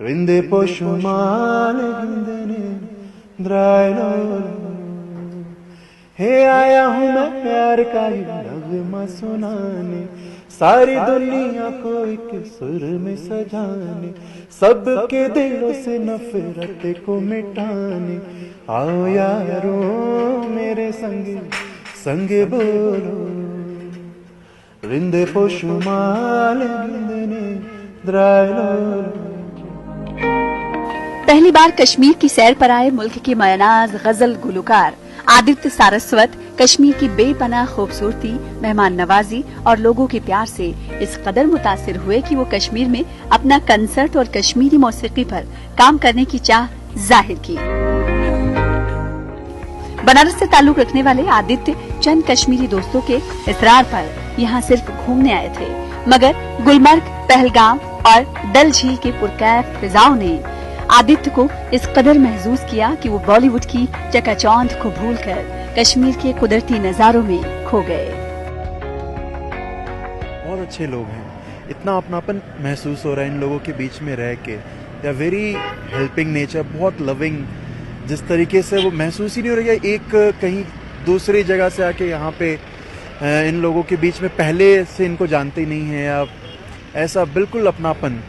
Rinde poshumale gindene drailo हे आया हूँ मैं प्यार का ही नगमा सुनाने सारी दुनिया को एक सुर में सजाने सबके दिलों से नफरत को मिटाने आओ यारो मेरे संग संग बोलो रिंदे पोशुमाल रिंदने द्राइलो। पहली बार कश्मीर की सैर पर आए मुल्क के मयनाज गजल गुलकार आदित्य सारस्वत कश्मीर की बेपनाह खूबसूरती, मेहमान नवाजी और लोगों के प्यार से इस कदर मुतासिर हुए कि वो कश्मीर में अपना कंसर्ट और कश्मीरी मौसीकी पर काम करने की चाह जाहिर की। बनारस से ताल्लुक रखने वाले आदित्य चंद कश्मीरी दोस्तों के इसरार पर यहाँ सिर्फ घूमने आए थे, मगर गुलमर्ग, पहलगाम और डल झील के पुरकैफ फिजाओं ने आदित्य को इस कदर महसूस किया कि वो बॉलीवुड की चकाचौंध को भूलकर कश्मीर के कुदरती नजारों में खो गए। बहुत अच्छे लोग हैं, इतना अपनापन महसूस हो रहा है इन लोगों के बीच में रह के। They are very helping nature, बहुत लविंग। जिस तरीके से वो महसूस ही नहीं हो रहा है एक कहीं दूसरी जगह से आके यहाँ पे इन लोगों के बीच में पहले से इनको जानते ही नहीं है, या ऐसा बिल्कुल अपनापन,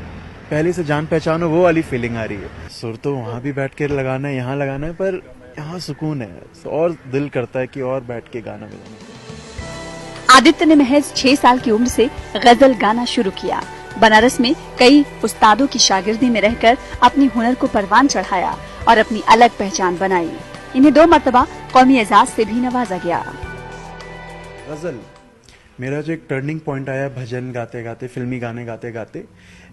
पहले से जान पहचान हो, वो वाली फीलिंग आ रही है। सुर तो वहाँ भी बैठ के लगाना है, यहाँ लगाना है, पर यहाँ सुकून है और दिल करता है कि और बैठ के गाना बजाना। आदित्य ने महज 6 साल की उम्र से गजल गाना शुरू किया। बनारस में कई उस्तादों की शागिर्दी में रहकर अपनी हुनर को परवान चढ़ाया और अपनी अलग पहचान बनाई। इन्हें 2 मरतबा कौमी एजाज से भी नवाजा गया। गजल मेरा जो एक टर्निंग पॉइंट आया भजन गाते गाते, फिल्मी गाने गाते गाते,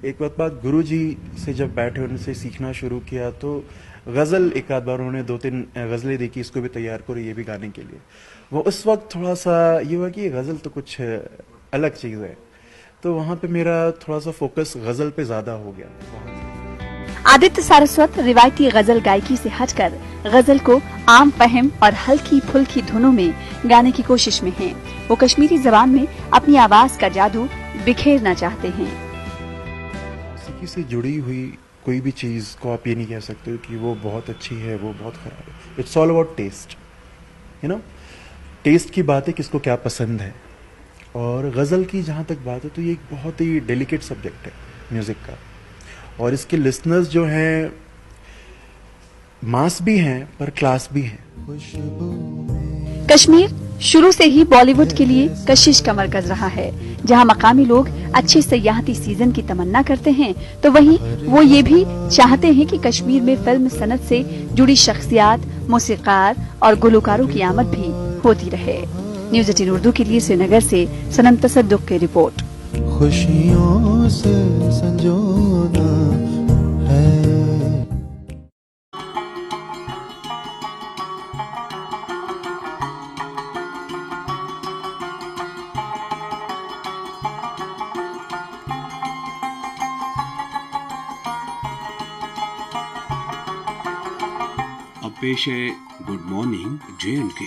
एक वक्त बाद गुरुजी से जब बैठे उनसे सीखना शुरू किया तो गज़ल एक आध बार उन्होंने 2-3 गज़लें देखी, इसको भी तैयार करो ये भी गाने के लिए। वो उस वक्त थोड़ा सा ये हुआ कि ये गज़ल तो कुछ अलग चीज़ है, तो वहाँ पे मेरा थोड़ा सा फोकस गज़ल पे ज़्यादा हो गया। आदित्य सारस्वत रिवायती गजल गायकी से हटकर गजल को आम फहम और हल्की फुल्की धुनों में गाने की कोशिश में हैं। वो कश्मीरी जबान में अपनी आवाज का जादू बिखेरना चाहते हैं। मौसीकी से जुड़ी हुई कोई भी चीज को आप ये नहीं कह सकते कि वो बहुत अच्छी है, वो बहुत खराब है। It's all about taste, you know, taste की बात है, किसको क्या पसंद है। और गजल की जहाँ तक बात है तो ये एक बहुत ही डेलिकेट सब्जेक्ट है म्यूजिक का, और इसके लिसनर्स जो हैं मास भी हैं पर क्लास भी हैं। कश्मीर शुरू से ही बॉलीवुड के लिए कशिश का मरकज रहा है। जहां मकामी लोग अच्छे सयाहती सीजन की तमन्ना करते हैं, तो वहीं वो ये भी चाहते हैं कि कश्मीर में फिल्म सनत से जुड़ी शख्सियात, मौसीकार और गुलकारों की आमद भी होती रहे। न्यूज़ 18 उर्दू के लिए श्रीनगर से सनम तसद्दुक की रिपोर्ट। खुशियों से संजोना है। अब पेश है गुड मॉर्निंग J&K।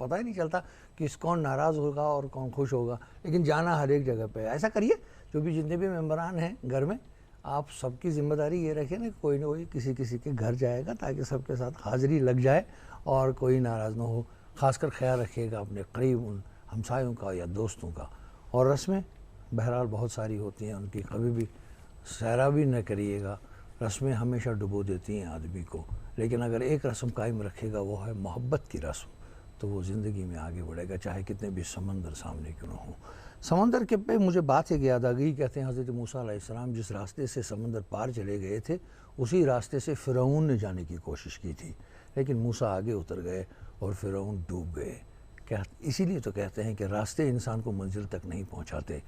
पता ही नहीं चलता कि कौन नाराज़ होगा और कौन खुश होगा, लेकिन जाना हर एक जगह पे है। ऐसा करिए, जो भी जितने भी मेंबरान हैं घर में, आप सबकी जिम्मेदारी ये रखें ना, कोई ना कोई किसी के घर जाएगा ताकि सबके साथ हाज़िरी लग जाए और कोई नाराज़ ना हो। ख़ासकर ख्याल रखिएगा अपने करीब उन हमसायों का या दोस्तों का। और रस्में बहरहाल बहुत सारी होती हैं उनकी, कभी भी सहरा भी न करिएगा, रस्में हमेशा डुबो देती हैं आदमी को, लेकिन अगर एक रस्म कायम रखेगा वो है मोहब्बत की रस्म, तो वो ज़िंदगी में आगे बढ़ेगा, चाहे कितने भी समंदर सामने क्यों न हो। समंदर के पे मुझे बात एक याद आ गई, कहते हैं हज़रत मूसा अलैहिस्सलाम जिस रास्ते से समंदर पार चले गए थे उसी रास्ते से फ़िरौन ने जाने की कोशिश की थी, लेकिन मूसा आगे उतर गए और फ़िरौन डूब गए। क्या इसीलिए तो कहते हैं कि रास्ते इंसान को मंजिल तक नहीं पहुंचाते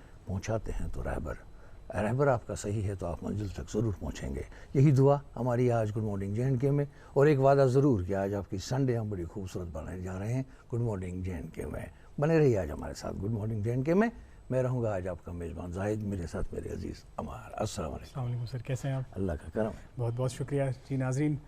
हैं तो रहबर आपका सही है तो आप मंजिल तक ज़रूर पहुंचेंगे। यही दुआ हमारी आज गुड मॉर्निंग J&K में, और एक वादा ज़रूर कि आज आपकी संडे हम बड़ी खूबसूरत बनाने जा रहे हैं गुड मॉर्निंग J&K में। बने रहिए आज हमारे साथ गुड मॉर्निंग J&K में। मैं रहूँगा आज आपका मेज़बान जाहिद, मेरे साथ मेरे अजीज़ अमार। अस्सलाम वालेकुम सर, कैसे हैं आप? अल्लाह का करम है। बहुत बहुत शुक्रिया जी। नाज़रीन,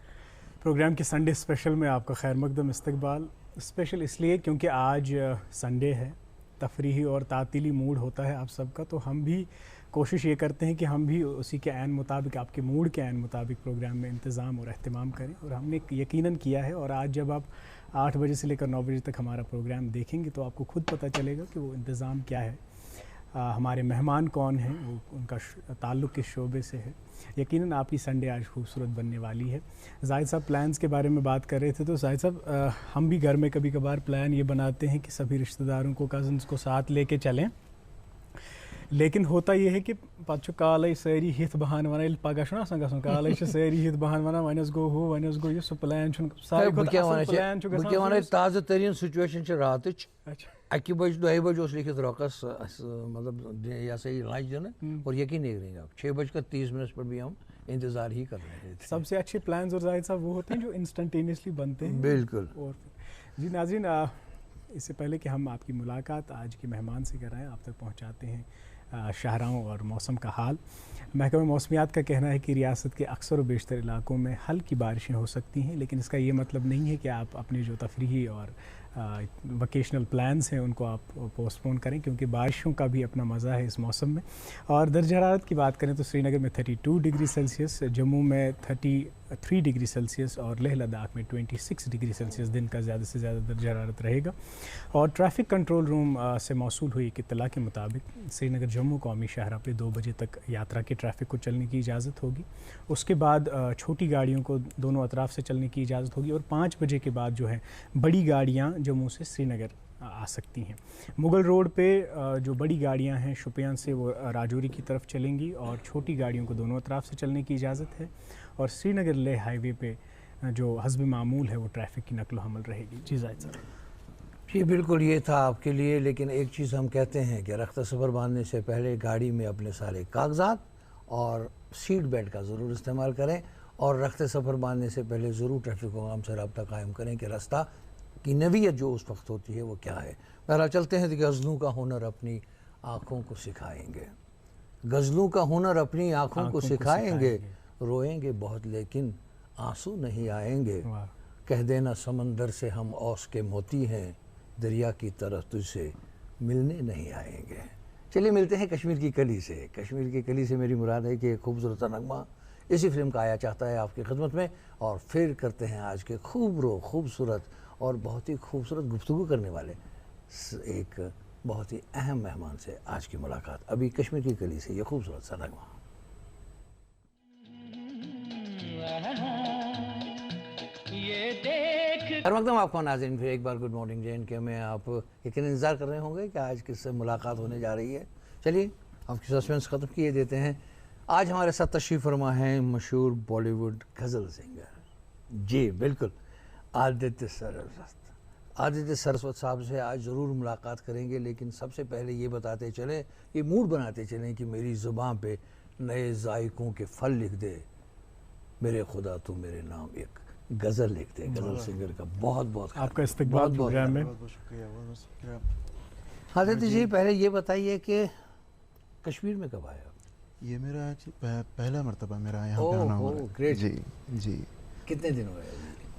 प्रोग्राम के संडे स्पेशल में आपका खैर मकदम इस्तकबाल। स्पेशल इसलिए क्योंकि आज संडे है, तफरीही और तातीली मूड होता है आप सबका, तो हम भी कोशिश ये करते हैं कि हम भी उसी के ऐन मुताबिक, आपके मूड के ऐन मुताबिक प्रोग्राम में इंतज़ाम और अहतमाम करें, और हमने यकीनन किया है। और आज जब आप 8 बजे से लेकर 9 बजे तक हमारा प्रोग्राम देखेंगे तो आपको खुद पता चलेगा कि वो इंतज़ाम क्या है, हमारे मेहमान कौन हैं, वो उनका ताल्लुक़ किस शोबे से है। यकीनन आपकी संडे आज खूबसूरत बनने वाली है। जाहिद साहब प्लान्स के बारे में बात कर रहे थे, तो जाहिद साहब हम भी घर में कभी कभार प्लान ये बनाते हैं कि सभी रिश्तेदारों को, कज़न्स को साथ लेके चलें, लेकिन होता यह है कि पच्चू काले सारी हित बहान वन पगह काले सारी हित बहान वन वनस गो हो वनस गो सो प्लान प्लान ताज़ा तरीन सिचुएशन रात 1 बज 2 बज लिखित रोकस मतलब या सही लंच दिन, और यकीन नहीं करेंगे आप 6:30 पर भी हम इंतज़ार ही कर रहे थे। सबसे अच्छे प्लान्स और जाहिद साहब वो होते हैं जो इंस्टेंटेनियसली बनते हैं। बिल्कुल। और जी नाज़रीन, इससे पहले कि हम आपकी मुलाकात आज के मेहमान से कराएं, आप तक पहुंचाते हैं शाहराहों और मौसम का हाल। महकमा मौसमियात का कहना है कि रियासत के अक्सर व बेशतर इलाकों में हल्की बारिशें हो सकती हैं, लेकिन इसका ये मतलब नहीं है कि आप अपने जो तफरीही और वकेशनल प्लान्स हैं उनको आप पोस्टपोन करें, क्योंकि बारिशों का भी अपना मज़ा है इस मौसम में। और दर्जा हरारत की बात करें तो श्रीनगर में 32 डिग्री सेल्सियस, जम्मू में 33 डिग्री सेल्सियस और लेह लद्दाख में 26 डिग्री सेल्सियस दिन का ज़्यादा से ज़्यादा दर्जा हरारत रहेगा। और ट्रैफिक कंट्रोल रूम से मौसूल हुई एक इत्तला के मुताबिक श्रीनगर जम्मू कौमी शाहरा पे 2 बजे तक यात्रा के ट्रैफिक को चलने की इजाज़त होगी। उसके बाद छोटी गाड़ियों को दोनों अतराफ से चलने की इजाज़त होगी, और 5 बजे के बाद जो है बड़ी गाड़ियाँ जम्मू से श्रीनगर आ सकती हैं। मुगल रोड पे जो बड़ी गाड़ियां हैं शुपियान से वो राजौरी की तरफ चलेंगी, और छोटी गाड़ियों को दोनों अतराफ से चलने की इजाज़त है। और श्रीनगर लेह हाईवे पे जो हस्ब मामूल है वो ट्रैफिक की नकलो हमल रहेगी। जी जाहिद साहब। जी बिल्कुल, ये था आपके लिए, लेकिन एक चीज़ हम कहते हैं कि रख्ता सफ़र बांधने से पहले गाड़ी में अपने सारे कागजात और सीट बेल्ट का ज़रूर इस्तेमाल करें, और रख्ते सफ़र बांधने से पहले ज़रूर ट्रैफिक हुकाम से रब्ता कायम करें कि रास्ता की नवीयत जो उस वक्त होती है वो क्या है। बहरहाल चलते हैं कि गज़लों का हुनर अपनी आँखों को सिखाएंगे, गज़लों का हुनर अपनी आँखों को सिखाएंगे, रोएंगे बहुत लेकिन आंसू नहीं आएंगे, कह देना समंदर से हम औस के मोती हैं, दरिया की तरफ तुझसे मिलने नहीं आएंगे। चलिए मिलते हैं कश्मीर की कली से। कश्मीर की कली से मेरी मुराद है कि एक खूबसूरत नगमा इसी फिल्म का आया चाहता है आपकी खिदमत में, और फिर करते हैं आज के खूबसूरत और बहुत ही खूबसूरत गुफ्तगू करने वाले एक बहुत ही अहम मेहमान से आज की मुलाकात। अभी कश्मीर की कली से ये खूबसूरत सा नगमा। हर मकदम आपको नाज़रीन फिर एक बार गुड मॉर्निंग J&K में आप यकीन इंतज़ार कर रहे होंगे कि आज किससे मुलाकात होने जा रही है। चलिए आपकी सस्पेंस ख़त्म किए देते हैं। आज हमारे साथ तशरीफ़ फरमा हैं मशहूर बॉलीवुड गज़ल सिंगर, जी बिल्कुल, आदित्य सरस्वत साहब से आज ज़रूर मुलाकात करेंगे, लेकिन सबसे पहले ये बताते चलें, ये मूड बनाते चलें कि मेरी ज़ुबान पे नए जायकों के फल लिख दे, मेरे खुदा तू मेरे नाम एक गज़ल लिख दे। गज़ल सिंगर का बहुत बहुत आपका इस्तकबाल प्रोग्राम में। बहुत शुक्रिया। आदित्य जी, पहले ये बताइए कि कश्मीर में कब आए आप? ये मेरा पहला मर्तबा मेरा यहाँ पे आना हुआ है। ग्रेट। जी जी। कितने दिन हुए?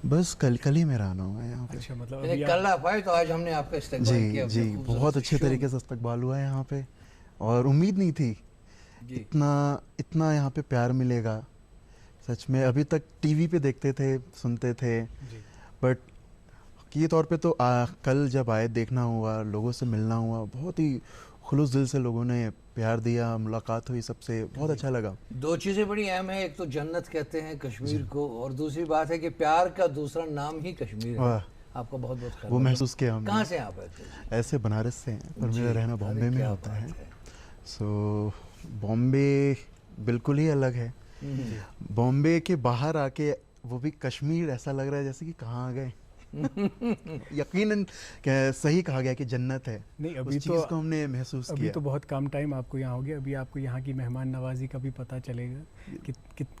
बस कल ही मेरा आना हुआ है यहाँ पे। अच्छा, मतलब कल आप आए तो आज हमने आपका इस्तकबाल किया। जी, बहुत अच्छे तरीके से इस्तकबाल हुआ है यहाँ पे, और उम्मीद नहीं थी इतना यहाँ पे प्यार मिलेगा। सच में अभी तक टीवी पे देखते थे, सुनते थे, बट हकीकी तौर पे तो कल जब आए देखना हुआ, लोगों से मिलना हुआ, बहुत ही खुलूस दिल से लोगों ने प्यार दिया, मुलाकात हुई सबसे, बहुत अच्छा लगा। दो चीज़ें बड़ी अहम है, एक तो जन्नत कहते हैं कश्मीर को, और दूसरी बात है कि प्यार का दूसरा नाम ही कश्मीर है। वाह। आपका बहुत बहुत खैर। वो महसूस किया हमने। कहाँ से आप आते हैं? ऐसे बनारस से हैं पर जी, मेरा रहना अरे बॉम्बे में क्या होता बात है। सो बॉम्बे बिल्कुल ही अलग है। बॉम्बे के बाहर आके वो भी कश्मीर ऐसा लग रहा है जैसे कि कहाँ आ गए। यकीनन सही कहा गया कि जन्नत है। नहीं, उस अभी चीज़ को हमने महसूस अभी किया। तो बहुत कम टाइम आपको यहाँ हो गया, अभी आपको यहाँ की मेहमान नवाजी का भी पता चलेगा कि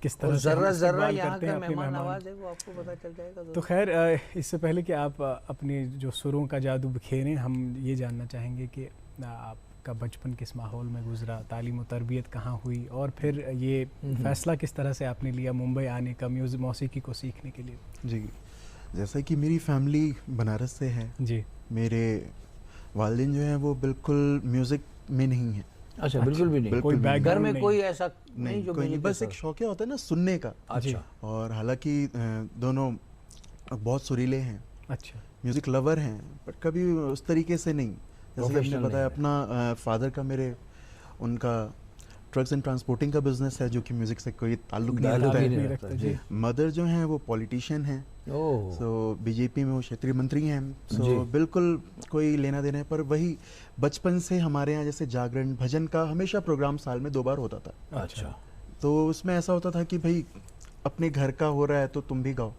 किस और तरह से हम जर्रा जर्रा इस्तेमाल यहाँ करते का हैं अपने मेहमान मेहमान। नवाज है, वो आपको पता चल जाएगा। तो खैर इससे पहले कि आप अपने जो सुरों का जादू बिखेरें, हम ये जानना चाहेंगे कि आपका बचपन किस माहौल में गुजरा, तालीम और तरबियत कहाँ हुई, और फिर ये फैसला किस तरह से आपने लिया मुंबई आने का म्यूज़िक मौसीकी को सीखने के लिए। जी, जैसा कि मेरी फैमिली बनारस से है, जी, मेरे वालिदैन जो हैं वो बिल्कुल म्यूज़िक में नहीं है। अच्छा, बिल्कुल भी नहीं। बिल्कुल कोई भी नहीं। घर बैकग्राउंड में नहीं। कोई ऐसा नहीं, नहीं जो कोई नहीं, म्यूजिक बस के एक साथ- शौक होता है ना सुनने का। अच्छा। और हालांकि दोनों बहुत सुरीले हैं, अच्छा, म्यूज़िक लवर हैं, बट कभी उस तरीके से नहीं। जैसे कि Professional आपने बताया, नहीं अपना फादर का मेरे उनका ट्रक्स एंड ट्रांसपोर्टिंग का बिजनेस है जो कि म्यूज़िक से कोई ताल्लुक नहीं ताल्लुक रखता ही है। नहीं रखता, जी। मदर जो हैं वो पॉलिटिशियन हैं, ओह, सो बीजेपी में वो क्षेत्रीय मंत्री हैं। जी। सो बिल्कुल कोई लेना देना है। पर वही बचपन से हमारे यहाँ जैसे जागरण भजन का हमेशा प्रोग्राम साल में 2 बार होता था। अच्छा। तो उसमें ऐसा होता था कि भाई अपने घर का हो रहा है तो तुम भी गाओ,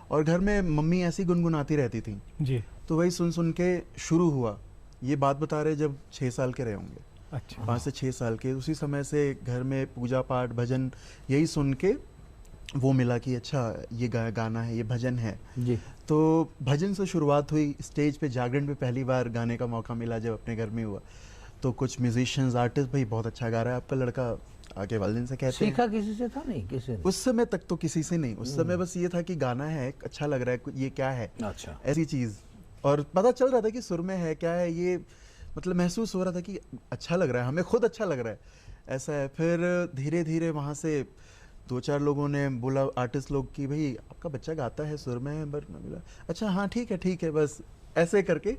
और घर में मम्मी ऐसी गुनगुनाती रहती थी, जी, तो वही सुन सुन के शुरू हुआ। ये बात बता रहे जब 6 साल के रहे होंगे, अच्छा, 5 से 6 साल के। उसी समय से घर में पूजा पाठ भजन यही सुन के वो मिला कि अच्छा ये गाना है, ये भजन है। जी। तो भजन से शुरुआत हुई। स्टेज पे जागरण पे पहली बार गाने का मौका मिला जब अपने घर में हुआ, तो कुछ म्यूजिशियंस आर्टिस्ट, भाई बहुत अच्छा गा रहा है आपका लड़का, आके वालिदैन से कहते हैं। सीखा किसी से था? नहीं, किसी ने? उस समय तक तो किसी से नहीं, उस समय बस ये था कि गाना है, अच्छा लग रहा है, ये क्या है, अच्छा। ऐसी चीज़। और पता चल रहा था कि सुर में है, क्या है ये, मतलब महसूस हो रहा था कि अच्छा लग रहा है, हमें खुद अच्छा लग रहा है, ऐसा है। फिर धीरे धीरे वहाँ से 2-4 लोगों ने बोला, आर्टिस्ट लोग, कि भाई आपका बच्चा गाता है, सुर में है। बट मैं बोला अच्छा हाँ ठीक है, बस ऐसे करके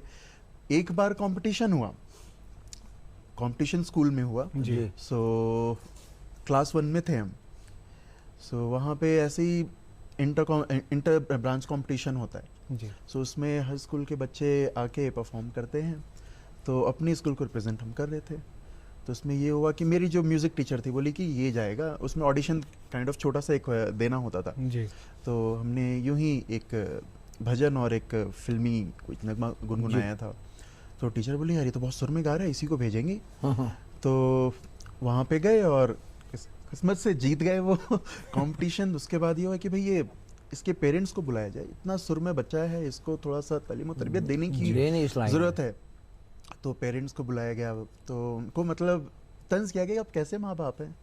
एक बार कंपटीशन हुआ, कंपटीशन स्कूल में हुआ। जी। सो क्लास 1 में थे हम। सो वहाँ पे ऐसे ही इंटर ब्रांच कंपटीशन होता है। जी, सो उसमें हर स्कूल के बच्चे आके परफॉर्म करते हैं, तो अपनी स्कूल को रिप्रेजेंट हम कर रहे थे। तो उसमें ये हुआ कि मेरी जो म्यूज़िक टीचर थी बोली कि ये जाएगा, उसमें ऑडिशन काइंड ऑफ छोटा सा एक देना होता था। जी, तो हमने यूं ही एक भजन और एक फिल्मी कुछ नगमा गुनगुनाया था। तो टीचर बोली यार ये तो बहुत सुर में गा रहा है, इसी को भेजेंगे। तो वहाँ पे गए और किस्मत से जीत गए वो कंपटीशन। उसके बाद ये हुआ कि भाई ये इसके पेरेंट्स को बुलाया जाए, इतना सुर में बच्चा है, इसको थोड़ा सा तालीम और तरबियत देने की ज़रूरत है। तो पेरेंट्स को बुलाया गया, तो उनको मतलब तंज किया गया, आप कैसे माँ बाप हैं,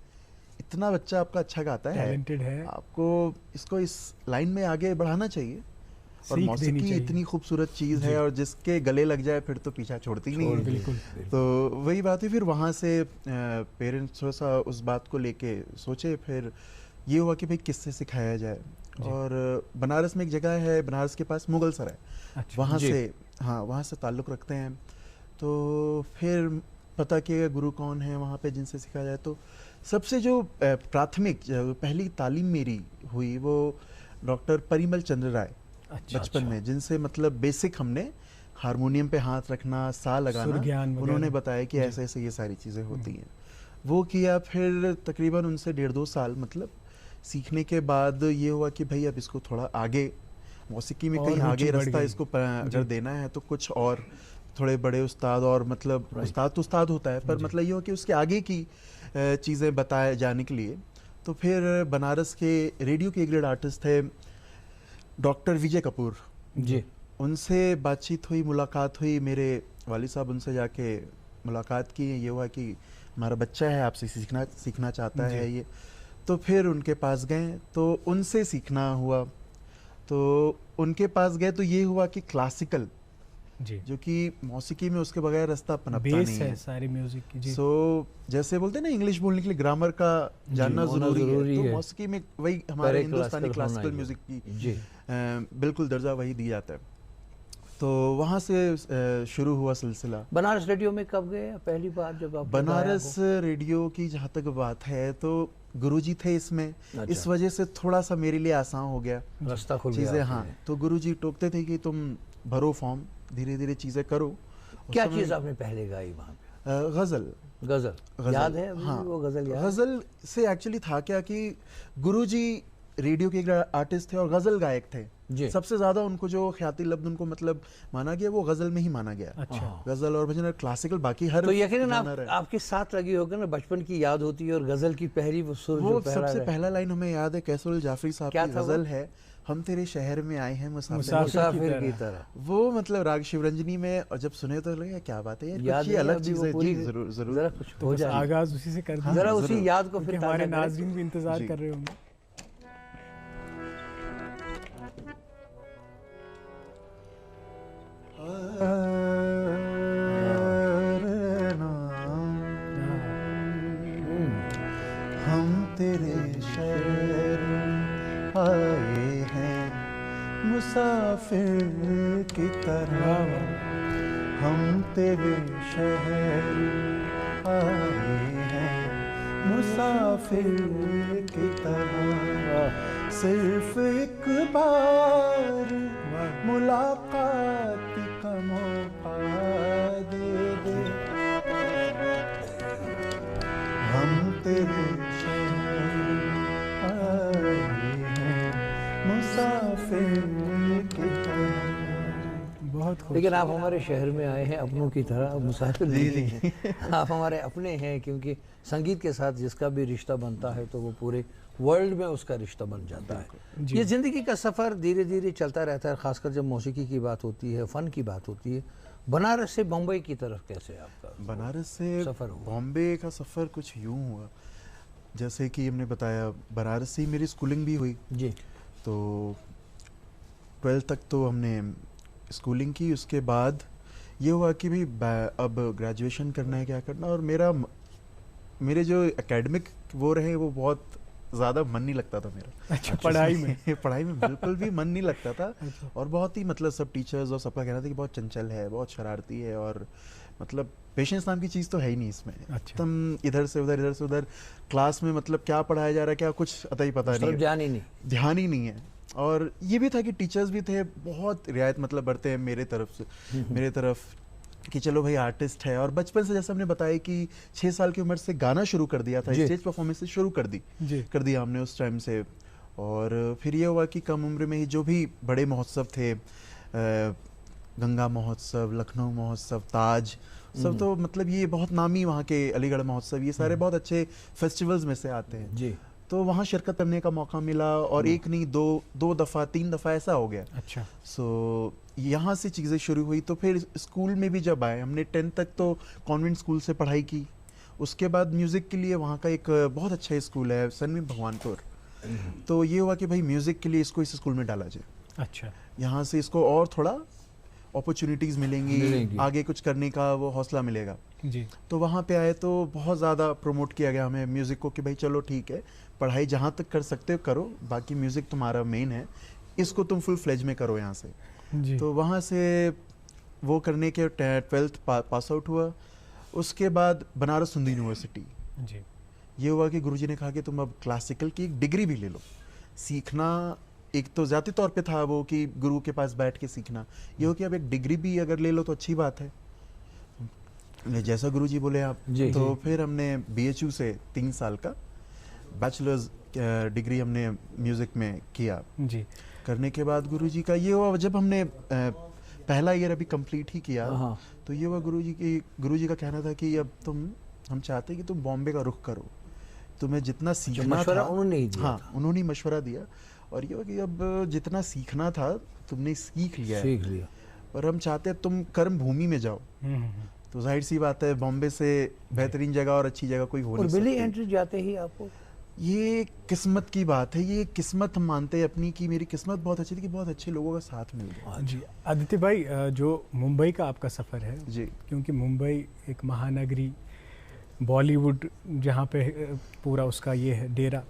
इतना बच्चा आपका अच्छा गाता है, टैलेंटेड है, आपको इसको इस लाइन में आगे बढ़ाना चाहिए। और सीख देनी मौसीकी चाहिए। इतनी खूबसूरत चीज़ है, और जिसके गले लग जाए फिर तो पीछा छोड़ती नहीं है। बिल्कुल। तो वही बात है, फिर वहाँ से पेरेंट्स थोड़ा सा उस बात को लेके सोचे। फिर ये हुआ कि भाई किससे सिखाया जाए, और बनारस में एक जगह है, बनारस के पास मुगल सराय, अच्छा, वहाँ जी। से, हाँ वहाँ से ताल्लुक़ रखते हैं। तो फिर पता किया गुरु कौन है वहाँ पे जिनसे सिखाया जाए। तो सबसे जो प्राथमिक पहली तालीम मेरी हुई वो डॉक्टर परिमल चंद्र राय, अच्छा, बचपन में, जिनसे मतलब बेसिक हमने हारमोनियम पे हाथ रखना, सा सुर लगाना, ज्ञान वगैरह। उन्होंने बताया कि ऐसे ऐसे ये सारी चीज़ें होती हैं। वो किया। फिर तकरीबन उनसे 1.5-2 साल मतलब सीखने के बाद ये हुआ कि भाई अब इसको थोड़ा आगे मौसीकी में और कहीं रुचि आगे बढ़ रास्ता गई। इसको अगर देना है तो कुछ और थोड़े बड़े उस्ताद, और मतलब उस्ताद तो उस्ताद होता है, पर मतलब ये हो कि उसके आगे की चीज़ें बताए जाने के लिए। तो फिर बनारस के रेडियो के ग्रेड आर्टिस्ट थे डॉक्टर विजय कपूर जी। उनसे बातचीत हुई, मुलाकात हुई। मेरे वालिद साहब उनसे जाके मुलाकात की। ये हुआ कि हमारा बच्चा है, आपसे सीखना चाहता है ये। तो फिर उनके पास गए, तो उनसे सीखना हुआ। तो उनके पास गए तो ये हुआ कि क्लासिकल, जी, जो कि मौसीकी में उसके बगैर रास्ता पनपता बेस नहीं है है। सारी म्यूजिक की। जी, सो जैसे बोलते हैं ना इंग्लिश बोलने के लिए ग्रामर का जानना होना जरूरी ज़रूरी है, तो है। मौसीकी में वही हमारे पहले हिंदुस्तानी क्लासिकल क्लासिकल होना म्यूजिक ही है। की जी। बिल्कुल दर्जा वही दिया जाता है। तो वहाँ से शुरू हुआ सिलसिला। बनारस रेडियो में कब गए पहली बार जब आप? बनारस रेडियो की जहाँ तक बात है तो गुरुजी थे इसमें, इस वजह से थोड़ा सा मेरे लिए आसान हो गया, रास्ता खुल गया चीज़ें। आपके हाँ, लिए। तो गुरुजी टोकते थे कि तुम भरो फॉर्म, धीरे धीरे चीज़ें करो। क्या चीज़ आपने पहले गाई वहाँ पे? गज़ल। गजल याद है अभी? हाँ, वो गजल याद? गज़ल से एक्चुअली था क्या कि गुरुजी रेडियो के एक आर्टिस्ट थे और गज़ल गायक थे। जी। सबसे ज्यादा उनको जो ख्याति लफ्ज उनको मतलब माना गया वो गजल में ही माना गया। अच्छा। गजल और भजन और क्लासिकल बाकी हर तो यकीनन genre है। आपके साथ लगी होगी ना, बचपन की याद होती है और गजल की पहली वो सुर वो जो पहला सबसे है। पहला लाइन हमें याद है, कैसुल जाफरी साहब क्या की था वो? गजल है, हम तेरे शहर में आए हैं मुसाफिर। मुसाफिर की तरह। वो मतलब राग शिवरंजनी में, और जब सुने तो लगे क्या बात है यार, याद कुछ ये है अलग अभी चीज वो है। पूरी? जी जरूर जरूर। जरा कुछ तो हो बस जाए, आगाज उसी से कर दीजिए, जरा हाँ, उसी जरूर। याद को क्योंकि फिर हमारे ताज़ा करें। नाजरीन भी इंतजार जी। कर रहे होंगे। हम तेरे शहर आए हैं मुसाफिर की तरह, हम तेरे शहर आए हैं मुसाफिर की तरह, सिर्फ एक बार मुलाकात का मौका दे दे, हम तेरे शहर आए हैं मुसाफिर की तरह। बहुत खूब। लेकिन आप हमारे शहर में आए हैं अपनों की तरह, मुसाफिर नहीं हैं। आप हमारे अपने हैं, क्योंकि संगीत के साथ जिसका भी रिश्ता बनता है तो वो पूरे वर्ल्ड में उसका रिश्ता बन जाता है। ये ज़िंदगी का सफ़र धीरे धीरे चलता रहता है, ख़ासकर जब मौसीकी की बात होती है, फ़न की बात होती है। बनारस से बम्बई की तरफ कैसे आपका बनारस से सफ़र हुआ? बॉम्बे का सफ़र कुछ यूं हुआ, जैसे कि हमने बताया बनारस से ही मेरी स्कूलिंग भी हुई। जी। तो 12th तक तो हमने स्कूलिंग की, उसके बाद ये हुआ कि भाई अब ग्रेजुएशन करना है, क्या करना। और मेरे जो एकेडमिक वो रहे वो बहुत ज़्यादा मन नहीं लगता था मेरा। अच्छा, पढ़ाई में? पढ़ाई में बिल्कुल भी मन नहीं लगता था। और बहुत ही मतलब सब टीचर्स और सबका कहना था कि बहुत चंचल है, बहुत शरारती है, और मतलब पेशेंस नाम की चीज़ तो है ही नहीं इसमें। अच्छा। तुम इधर से उधर क्लास में मतलब क्या पढ़ाया जा रहा है, क्या कुछ अता ही पता नहीं है, ध्यान ही नहीं है। और ये भी था कि टीचर्स भी थे बहुत रियायत मतलब बढ़ते हैं मेरे तरफ कि चलो भाई आर्टिस्ट है। और बचपन से जैसे हमने बताया कि 6 साल की उम्र से गाना शुरू कर दिया था, स्टेज परफॉर्मेंस शुरू कर दिया हमने उस टाइम से। और फिर ये हुआ कि कम उम्र में ही जो भी बड़े महोत्सव थे, गंगा महोत्सव, लखनऊ महोत्सव, ताज, सब तो मतलब ये बहुत नामी वहाँ के अलीगढ़ महोत्सव, ये सारे बहुत अच्छे फेस्टिवल्स में से आते हैं जी। तो वहाँ शिरकत करने का मौका मिला। और एक नहीं, दो दफ़ा 3 दफ़ा ऐसा हो गया। अच्छा। सो यहाँ से चीज़ें शुरू हुई। तो फिर स्कूल में भी जब आए, हमने 10th तक तो कॉन्वेंट स्कूल से पढ़ाई की। उसके बाद म्यूज़िक के लिए वहाँ का एक बहुत अच्छा स्कूल है सनमी भगवानपुर। तो ये हुआ कि भाई म्यूज़िक के लिए इसको इस स्कूल में डाला जाए। अच्छा। यहाँ से इसको और थोड़ा अपॉर्चुनिटीज़ मिलेंगी, आगे कुछ करने का वो हौसला मिलेगा। जी। तो वहाँ पे आए तो बहुत ज़्यादा प्रमोट किया गया हमें म्यूज़िक को कि भाई चलो ठीक है, पढ़ाई जहाँ तक कर सकते हो करो, बाकी म्यूज़िक तुम्हारा मेन है, इसको तुम फुल फ्लेज में करो यहाँ से। जी। तो वहाँ से वो करने के 12th पास आउट हुआ। उसके बाद बनारस हिंदू यूनिवर्सिटी। जी। ये हुआ कि गुरुजी ने कहा कि तुम अब क्लासिकल की एक डिग्री भी ले लो। सीखना एक तो ज़्यादा तौर पे था वो कि गुरु के पास बैठ के सीखना, ये हो कि अब एक डिग्री भी अगर ले लो तो अच्छी बात है, जैसा गुरुजी बोले आप। तो फिर हमने BHU से 3 साल का बैचलर्स डिग्री हमने म्यूज़िक में किया। जी। करने के बाद गुरुजी का ये हुआ, जब हमने पहला ईयर अभी कंप्लीट ही किया तो ये हुआ गुरुजी का कहना था कि अब हम चाहते हैं कि तुम बॉम्बे का रुख करो, तुम्हें जितना सीखना था उन्होंने मशवरा दिया। और ये हुआ कि अब जितना सीखना था तुमने सीख लिया, और हम चाहते हैं तुम कर्म भूमि में जाओ। तो जाहिर सी बात है बॉम्बे से बेहतरीन जगह और अच्छी जगह कोई हो नहीं सकती। और बिली एंट्री जाते ही आपको, ये किस्मत की बात है, ये किस्मत हम मानते हैं अपनी कि मेरी किस्मत बहुत अच्छी थी कि बहुत अच्छे लोगों का साथ मिल गया। जी। आदित्य भाई, जो मुंबई का आपका सफ़र है जी, क्योंकि मुंबई एक महानगरी, बॉलीवुड जहाँ पे पूरा उसका ये है डेरा,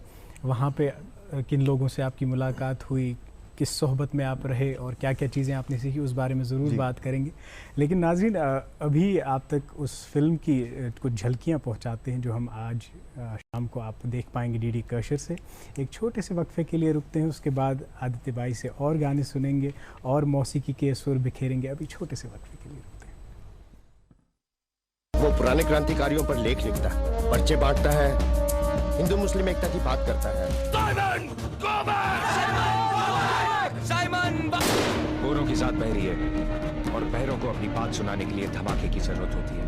वहाँ पे किन लोगों से आपकी मुलाकात हुई, किस सोहबत में आप रहे और क्या क्या चीज़ें आपने सीखी, उस बारे में ज़रूर बात करेंगे। लेकिन नाज़रीन, अभी आप तक उस फिल्म की कुछ झलकियाँ पहुँचाते हैं जो हम आज शाम को आप देख पाएंगे डीडी कशर से। एक छोटे से वक्फे के लिए रुकते हैं, उसके बाद आदित्य भाई से और गाने सुनेंगे और मौसीकी के सुर बिखेरेंगे। अभी छोटे से वक्फे के लिए रुकते हैं। वो पुराने क्रांतिकारियों पर लेख लिखता है, पर्चे बांटता है, हिंदू मुस्लिम एकता की बात करता है। गोरों की जात बहरी है और बहरों को अपनी बात सुनाने के लिए धमाके की जरूरत होती है।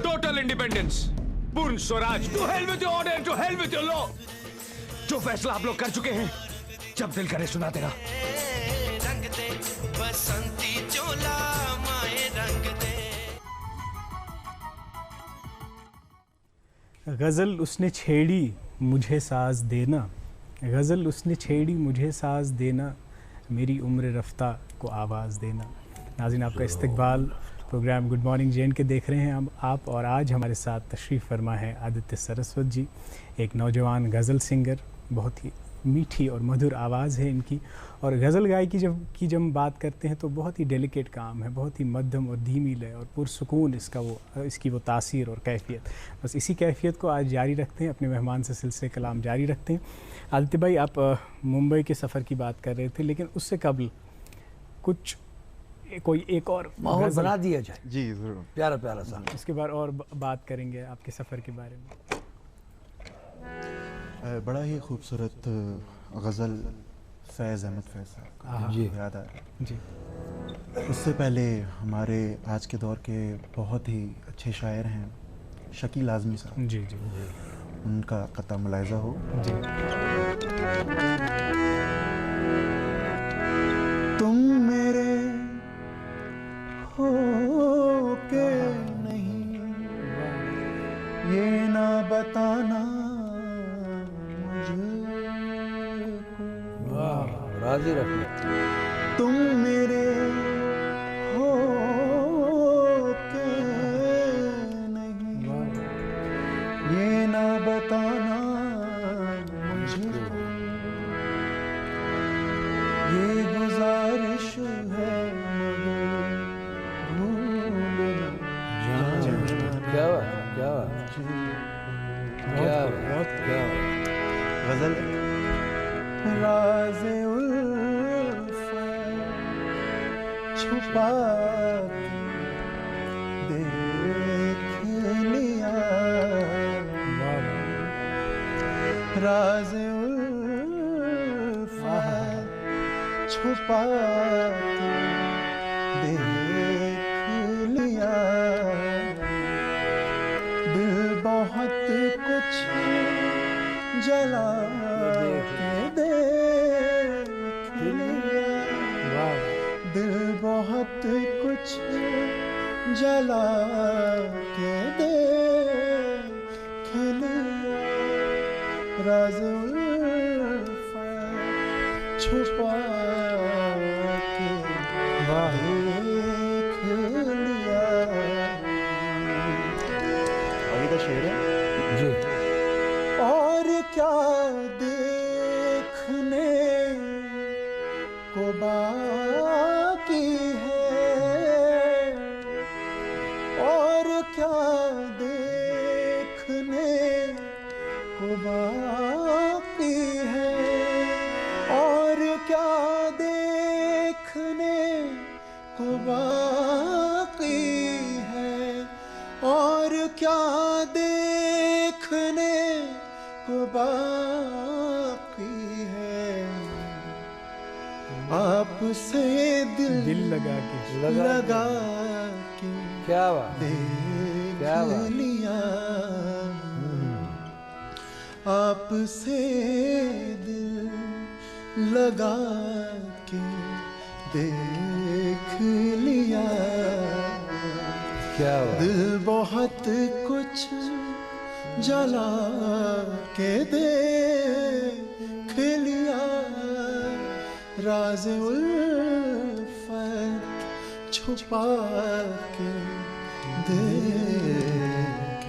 टोटल इंडिपेंडेंस, पूर्ण स्वराज, to hell with your order, to hell with your law. जो फैसला आप लोग कर चुके हैं, जब दिल करे सुना देना। रंग दे बसंती चोला माए रंग दे। गज़ल उसने छेड़ी मुझे साज देना, गज़ल उसने छेड़ी मुझे साज देना, मेरी उम्र रफ्ता को आवाज़ देना। नाज़रीन, आपका इस्तकबाल प्रोग्राम गुड मॉर्निंग जे के देख रहे हैं हम आप, और आज हमारे साथ तशरीफ़ फरमा है आदित्य सरस्वत जी, एक नौजवान गज़ल सिंगर। बहुत ही मीठी और मधुर आवाज़ है इनकी, और गज़ल गायकी जब हम बात करते हैं तो बहुत ही डेलिकेट काम है, बहुत ही मध्यम और धीमी लय और पुरसुकून इसकी वो तासीर और कैफियत। बस इसी कैफियत को आज जारी रखते हैं, अपने मेहमान से सिलसिले कलाम जारी रखते हैं। आदित्य भाई, आप मुंबई के सफ़र की बात कर रहे थे, लेकिन उससे कबल कुछ कोई एक और माहौल बना दिया जाए। जी ज़रूर। प्यारा प्यारा सा। उसके बाद और बात करेंगे आपके सफ़र के बारे में। बड़ा ही खूबसूरत गज़ल फैज़ अहमद फैज़ साहब जी याद आ रहा जी। उससे पहले हमारे आज के दौर के बहुत ही अच्छे शायर हैं शकील आज़मी साहब, जी जी उनका क़ता मुलाहिज़ा हो। जी। तुम मेरे हो के नहीं ये ना बताना राजी रखना। तुम मेरे हो के नहीं ये ना बताना मुझको, ये गुजारिश है मगर भूल जाना। क्या बात, क्या बात, क्या बात, क्या बात। गज़ल राज़े छुपा देख लिया, राज़े छुपा देख लिया, दिल बहुत कुछ जला के देख लिया, दिल बहुत कुछ जला के देख लिया, राज़ उल्फत छुपा के देख लिया। आगे का शेर है जी। और क्या देखने को बाकी है, और क्या देखने को बाकी है, और क्या देखने को बाकी है, और क्या देखने को बाकी है, आपसे दिल लगा के लगा के क्या बात, देख क्या बात। लिया, आपसे दिल लगा के देख लिया, क्या बात। दिल बहुत कुछ जला के देख लिया, राज़ उल्फत छुपा के देख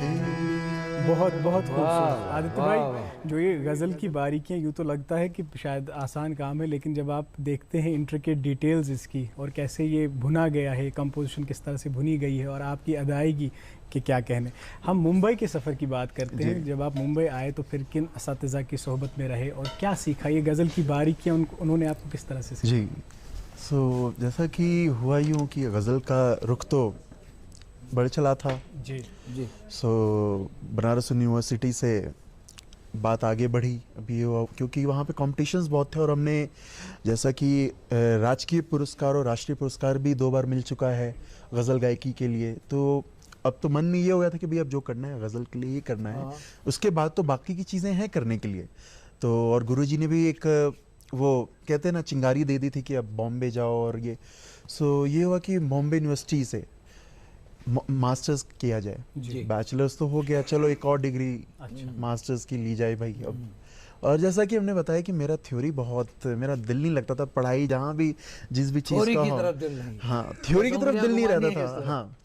बहुत बहुत खूबसूरत वाह, आदित्य वाह, भाई, वाह। जो ये गज़ल की बारीकियां, यूँ तो लगता है कि शायद आसान काम है, लेकिन जब आप देखते हैं इंट्रिकेट डिटेल्स इसकी और कैसे ये भुना गया है, कंपोजिशन किस तरह से भुनी गई है और आपकी अदायगी के क्या कहने। हम मुंबई के सफ़र की बात करते हैं। जब आप मुंबई आए तो फिर किन असातिज़ा की सोहबत में रहे और क्या सीखा? ये गज़ल की बारीकियां उन्होंने आपको किस तरह से सिखाई? जी, सो जैसा कि हुआ यूँ कि गज़ल का रुख तो बढ़ चला था। जी जी। सो बनारस यूनिवर्सिटी से बात आगे बढ़ी। अभी ये हुआ क्योंकि वहाँ पे कॉम्पिटिशन्स बहुत थे और हमने जैसा कि राजकीय पुरस्कार और राष्ट्रीय पुरस्कार भी 2 बार मिल चुका है गज़ल गायकी के लिए। तो अब तो मन में ये हो गया था कि भाई अब जो करना है गज़ल के लिए ही करना है, उसके बाद तो बाकी की चीज़ें हैं करने के लिए। तो और गुरुजी ने भी एक वो कहते हैं ना चिंगारी दे दी थी कि अब बॉम्बे जाओ और ये। सो ये हुआ कि बॉम्बे यूनिवर्सिटी से मास्टर्स किया जाए। जी। बैचलर्स तो हो गया, चलो एक और डिग्री मास्टर्स की ली जाए भाई अब। और जैसा कि हमने बताया कि मेरा थ्योरी बहुत, मेरा दिल नहीं लगता था पढ़ाई, जहाँ भी जिस भी चीज़ थ्योरी का की हो, तरफ दिल नहीं। हाँ थ्योरी की तरफ दिल नहीं रहता घुमानी है था। इस हाँ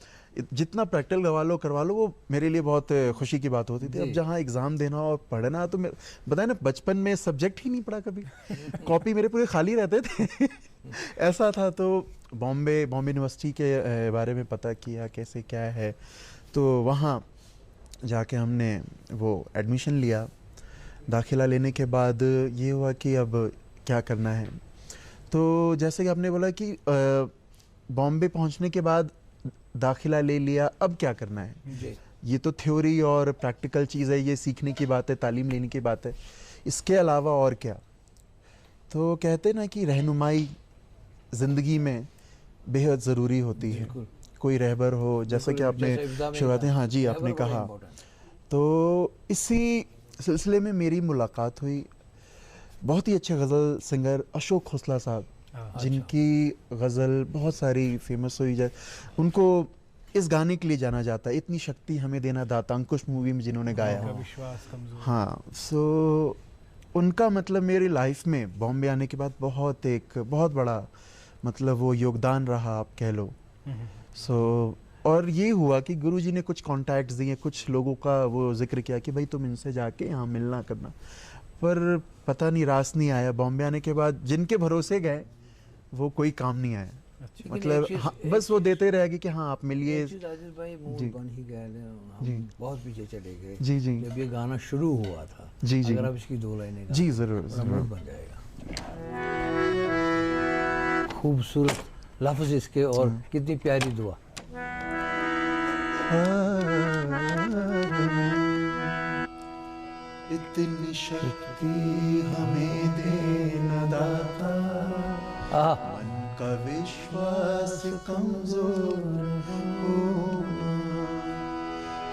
जितना प्रैक्टिकल करवा लो वो मेरे लिए बहुत खुशी की बात होती थी। अब जहाँ एग्जाम देना और पढ़ना, तो बताया ना बचपन में सब्जेक्ट ही नहीं पढ़ा कभी कॉपी मेरे पूरे खाली रहते थे ऐसा था। तो बॉम्बे यूनिवर्सिटी के बारे में पता किया कैसे क्या है। तो वहाँ जाके हमने वो एडमिशन लिया। दाखिला लेने के बाद ये हुआ कि अब क्या करना है। तो जैसे कि आपने बोला कि बॉम्बे पहुँचने के बाद दाखिला ले लिया, अब क्या करना है। जी। ये तो थ्योरी और प्रैक्टिकल चीज़ है, ये सीखने की बात है, तालीम लेने की बात है। इसके अलावा और क्या। तो कहते ना कि रहनुमाई ज़िंदगी में बेहद ज़रूरी होती है। कोई रहबर हो, जैसा कि आपने शुरुआत में, हाँ जी आपने कहा। तो इसी सिलसिले में मेरी मुलाकात हुई बहुत ही अच्छे गज़ल सिंगर अशोक खोसला साहब, जिनकी गज़ल बहुत सारी फेमस हुई जाए। उनको इस गाने के लिए जाना जाता है, इतनी शक्ति हमें देना दाता, अंकुश मूवी में जिन्होंने गाया। विश्वास कमजोर। हाँ, सो उनका मतलब मेरी लाइफ में बॉम्बे आने के बाद एक बहुत बड़ा मतलब वो योगदान रहा, आप कह लो। सो और ये हुआ कि गुरुजी ने कुछ कॉन्टैक्ट्स दिए, कुछ लोगों का वो जिक्र किया कि भाई तुम इनसे जाके यहाँ मिलना करना, पर पता नहीं रास नहीं आया। बॉम्बे आने के बाद जिनके भरोसे गए वो कोई काम नहीं आया। मतलब हाँ, बस वो देते रहेगी कि हाँ आप मिलिए। राजेश भाई मूड बन ही गए, जी। हम बहुत पीछे चले गए। जी जी जब ये गाना शुरू हुआ था। जी जी अगर आप इसकी 2 लाइनें गाएं, जी जरूर बड़ा जरूर। मूड बन जाएगा। खूबसूरत लफ्ज इसके और कितनी प्यारी दुआ। इतनी शक्ति हमें देना दाता, मन का विश्वास कमजोर हो,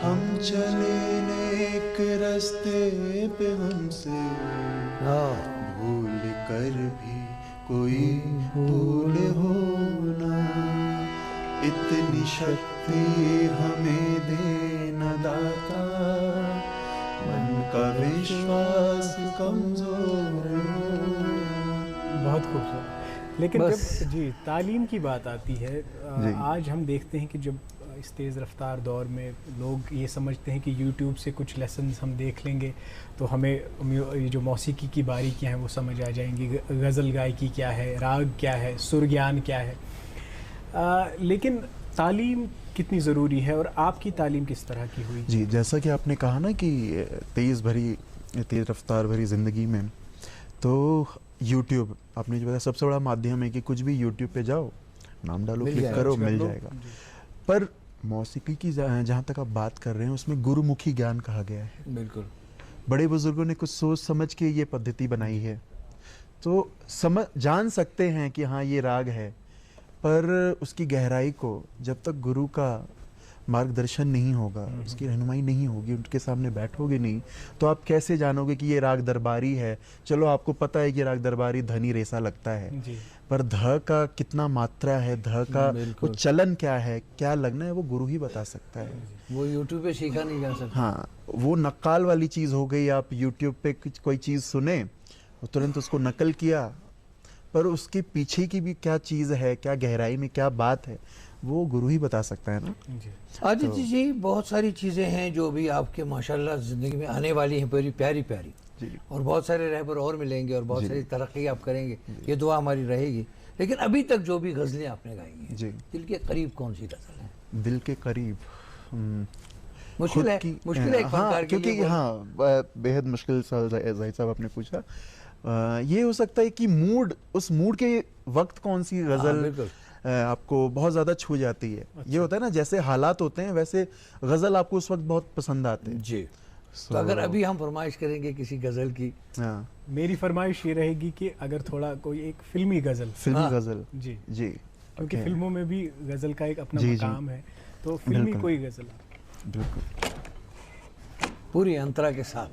हम चले नेक रास्ते पे हमसे भूल कर भी कोई भूल हो ना। इतनी शक्ति हमें देना दाता, मन का विश्वास कमजोर हो। बहुत खूबसूरत। लेकिन बस। जब जी तालीम की बात आती है, आज हम देखते हैं कि जब इस तेज़ रफ्तार दौर में लोग ये समझते हैं कि YouTube से कुछ लेसन्स हम देख लेंगे तो हमें ये जो मौसीकी की बारीकियां हैं वो समझ आ जाएंगी, गज़ल गायकी क्या है, राग क्या है, सुर ज्ञान क्या है। लेकिन तालीम कितनी ज़रूरी है और आपकी तालीम किस तरह की हुई? जी, जैसा कि आपने कहा ना कि तेज़ रफ्तार भरी ज़िंदगी में तो YouTube आपने जो बताया सबसे बड़ा माध्यम है कि कुछ भी YouTube पे जाओ, नाम डालो, क्लिक करो, मिल जाएगा। पर मौसीकी की जहाँ तक आप बात कर रहे हैं उसमें गुरुमुखी ज्ञान कहा गया है। बिल्कुल। बड़े बुजुर्गों ने कुछ सोच समझ के ये पद्धति बनाई है, तो जान सकते हैं कि हाँ ये राग है, पर उसकी गहराई को जब तक गुरु का मार्गदर्शन नहीं होगा, उसकी रहनुमाई नहीं होगी, उनके सामने बैठोगे नहीं, तो आप कैसे जानोगे कि ये राग दरबारी है। चलो आपको पता है कि राग दरबारी धनी रेसा लगता है, पर ध का कितना मात्रा है, ध का वो चलन क्या है, क्या लगना है, वो गुरु ही बता सकता है। वो YouTube पे सीखा नहीं जा सकता। हाँ, वो नक्काल वाली चीज़ हो गई। आप YouTube पे कोई चीज़ सुने, तुरंत उसको नकल किया, पर उसके पीछे की भी क्या चीज़ है, क्या गहराई में क्या बात है, वो गुरु ही बता सकता है ना। जी आदित्य जी, बहुत सारी चीज़ें हैं जो भी आपके माशाल्लाह ज़िंदगी में आने वाली हैं, बड़ी प्यारी प्यारी, जी और बहुत सारे रहबर और मिलेंगे और बहुत सारी तरक्की आप करेंगे, ये दुआ हमारी रहेगी। लेकिन अभी तक जो भी गज़लें आपने गाई हैं, जी, दिल के करीब कौन सी गज़ल है? दिल के करीब मुश्किल खुद है, की, मुश्किल है एक हाँ, फनकार के क्योंकि लिए। बेहद मुश्किल सवाल जाहिद साहब आपने पूछा। ये हो सकता है कि मूड, उस मूड के वक्त कौन सी गज़ल बिल्कुल। आपको बहुत ज़्यादा छू जाती है। ये होता है ना, जैसे हालात होते हैं वैसे गज़ल आपको उस वक्त बहुत पसंद आते हैं। जी, तो अगर अभी हम फरमाइश करेंगे किसी गज़ल की, हाँ, मेरी फरमाइश ये रहेगी कि अगर थोड़ा कोई एक फिल्मी गज़ल, फिल्मी गज़ल, जी जी, क्योंकि okay, फिल्मों में भी गज़ल का एक अपना जी, जी, मकाम है, तो फिल्मी बिल्कुल। कोई गज़ल। बिल्कुल। पूरी अंतरा के साथ।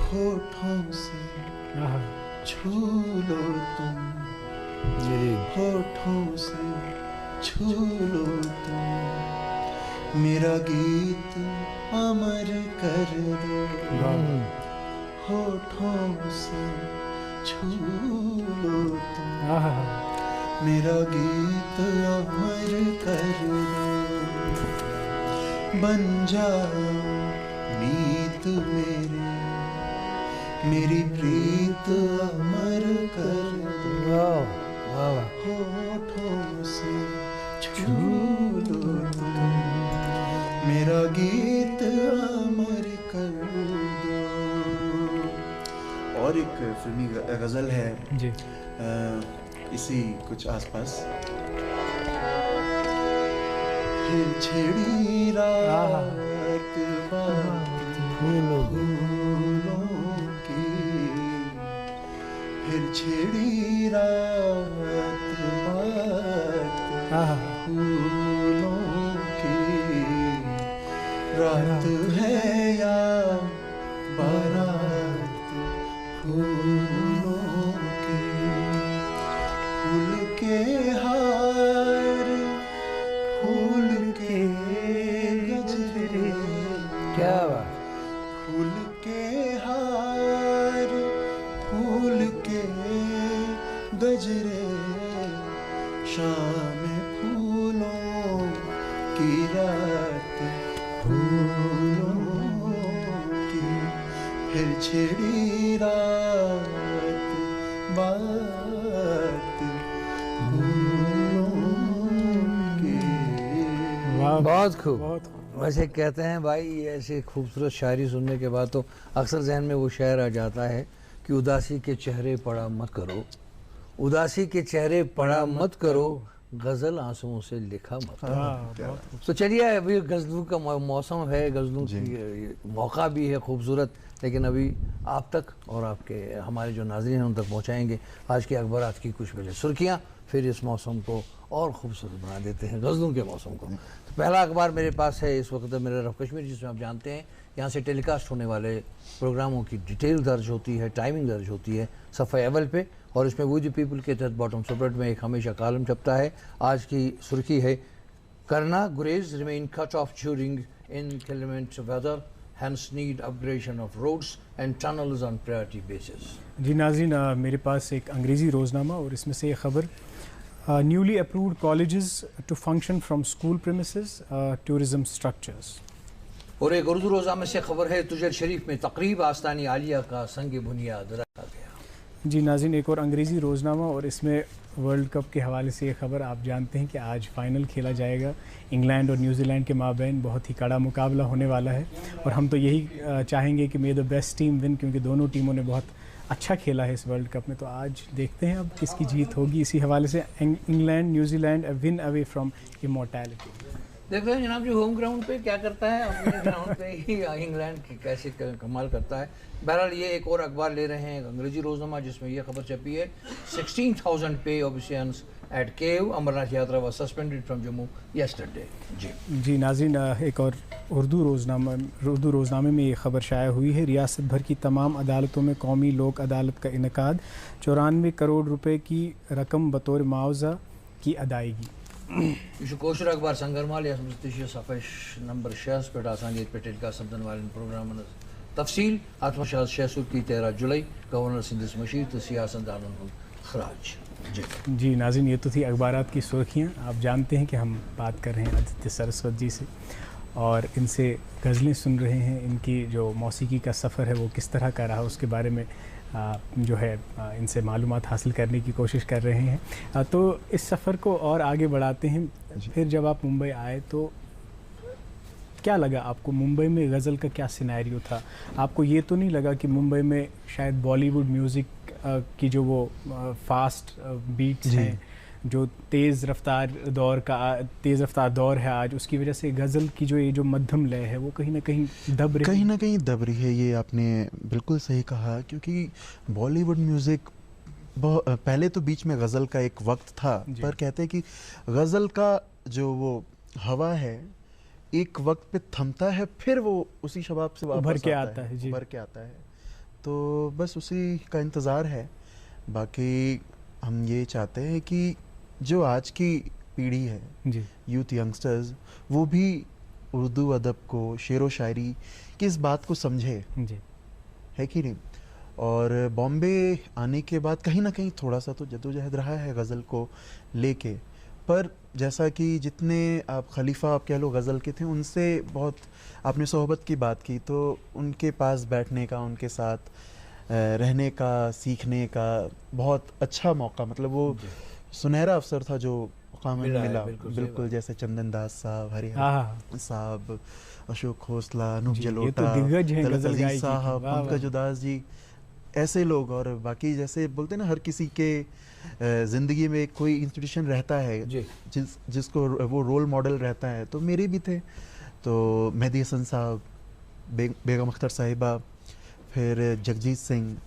होठों से आहा, छू लो तुम, मेरी होठों से छू लो तुम, मेरा गीत अमर कर दो। होठों से छू लो तुम, आहा, मेरा गीत अमर कर दो। बन जाओ मीत मेरी प्रीत अमर कर दो। वाह वाह, होठों से छू लो तुम, मेरा गीत अमर कर दो। और एक फिल्मी गज़ल है जी इसी कुछ आसपास। फिर छेड़ी रात फूलों की, फिर छेड़ी रात आहा, फूलों की, रात है या बारात फूलों की, फूल के हार, फूल के गजरे, क्या बात। फूल के हार, फूल के गजरे, शाम फूलों की रात फूलों की, फिर छिड़ी रात बात फूलों की। वाह, बहुत खूब। बहुत वैसे कहते हैं भाई, ऐसे खूबसूरत शायरी सुनने के बाद तो अक्सर जहन में वो शायर आ जाता है कि उदासी के चेहरे पड़ा मत करो, उदासी के चेहरे पड़ा मत करो, गज़ल आंसुओं से लिखा मत करो। बहुत तो चलिए, अभी गज़लों का मौसम है, गज़लों की मौका भी है खूबसूरत, लेकिन अभी आप तक और आपके हमारे जो नाज़रीन हैं उन तक पहुँचाएँगे आज के अखबारात की कुछ पहले सुर्खियाँ, फिर इस मौसम को और खूबसूरत बना देते हैं, गज़लों के मौसम को। तो पहला अखबार मेरे पास है इस वक्त मेरा रफ़ कश्मीर, जिसमें आप जानते हैं यहाँ से टेलीकास्ट होने वाले प्रोग्रामों की डिटेल दर्ज होती है, टाइमिंग दर्ज होती है सफ़े अव्वल पे, और इसमें वो द पीपल के तहत बॉटम सबरेट में एक हमेशा कॉलम छपता है। आज की सुर्खी है, करना Gurez remain cut off during inclement weather, hence need upgradation of roads and tunnels on priority basis। जी नाज़रीन, मेरे पास एक अंग्रेज़ी रोज़नामा और इसमें से ये खबर, newly approved colleges to function from school premises, tourism structures. और एक उर्दू रोज़ा से खबर है, तुजर शरीफ में तकरीब आस्तानी आलिया का संग बुनियाद रखा गया। जी नाज़रीन, एक और अंग्रेज़ी रोज़नामा और इसमें वर्ल्ड कप के हवाले से ये खबर, आप जानते हैं कि आज फाइनल खेला जाएगा इंग्लैंड और न्यूजीलैंड के माबैन, बहुत ही कड़ा मुकाबला होने वाला है, और हम तो यही चाहेंगे कि मे द बेस्ट टीम विन, क्योंकि दोनों टीमों ने बहुत अच्छा खेला है इस वर्ल्ड कप में। तो आज देखते हैं अब किसकी जीत होगी। इसी हवाले से England New Zealand win away from immortality. देखते हैं जनाब जी होम ग्राउंड पे क्या करता है, अपने ग्राउंड पे ही इंग्लैंड कैसे कमाल करता है। बहरहाल ये एक और अखबार ले रहे हैं, अंग्रेजी रोज़नामा, जिसमें यह खबर छपी है, 16,000 पे ऑफिशियंस eight cave, Amarnath Yatra was suspended from Jammu yesterday. जी नाज़रीन, एक और उर्दू रोज़नामे में ये खबर शाया हुई है, रियासत भर की तमाम अदालतों में कौमी लोक अदालत का इनकाद, 94 करोड़ रुपए की रकम बतौर मुआवजा की अदायगी। यह कोशर अखबार संगरमाल सफ़े नंबर 6 पे आसान पे टेलीकास्ट सपदन वाले प्रोग्राम तफसील आत्मशाद शहसुद की 13 जुलाई गवर्नर सिंधिस मशीर तो सियासतदान खराज। जी नाज़रीन, ये तो थी अखबारात की सुर्खियाँ। आप जानते हैं कि हम बात कर रहे हैं आदित्य सरस्वत जी से और इनसे गज़लें सुन रहे हैं। इनकी जो मौसीकी का सफ़र है वो किस तरह का रहा उसके बारे में जो है इनसे मालूमात हासिल करने की कोशिश कर रहे हैं। तो इस सफ़र को और आगे बढ़ाते हैं। फिर जब आप मुंबई आए तो क्या लगा आपको? मुंबई में गज़ल का क्या सिनेरियो था? आपको ये तो नहीं लगा कि मुंबई में शायद बॉलीवुड म्यूज़िक की जो वो फास्ट बीट्स हैं, जो तेज़ रफ्तार दौर है आज, उसकी वजह से गज़ल की जो ये जो मध्यम लय है वो कहीं ना कहीं दब रही है? ये आपने बिल्कुल सही कहा, क्योंकि बॉलीवुड म्यूज़िक पहले तो बीच में गज़ल का एक वक्त था, पर कहते हैं कि गज़ल का जो वो हवा है एक वक्त पे थमता है, फिर वो उसी शबाब से वापस उभर के आता है। तो बस उसी का इंतज़ार है। बाकी हम ये चाहते हैं कि जो आज की पीढ़ी है, यूथ यंगस्टर्स, वो भी उर्दू अदब को, शेर व शायरी की इस बात को समझे, है कि नहीं। और बॉम्बे आने के बाद कहीं ना कहीं थोड़ा सा तो जद्दोजहद रहा है गज़ल को लेके, पर जैसा कि जितने आप खलीफा आप कह लो गज़ल के थे, उनसे बहुत आपने सोहबत की बात की, तो उनके पास बैठने का, उनके साथ रहने का, सीखने का बहुत अच्छा मौका, मतलब वो सुनहरा अवसर था जो मौका मिला। बिल्कुल जैसे चंदन दास साहब, हरिहर साहब, अशोक खोसला, अनूप जलोटा, अजीज साहब, पंकज उदास जी, ऐसे लोग। और बाकी जैसे बोलते हैं ना, हर किसी के ज़िंदगी में कोई इंस्टीट्यूशन रहता है जिसको वो रोल मॉडल रहता है, तो मेरे भी थे। तो मेहदी हसन साहब, बेगम अख्तर साहिबा, फिर जगजीत सिंह,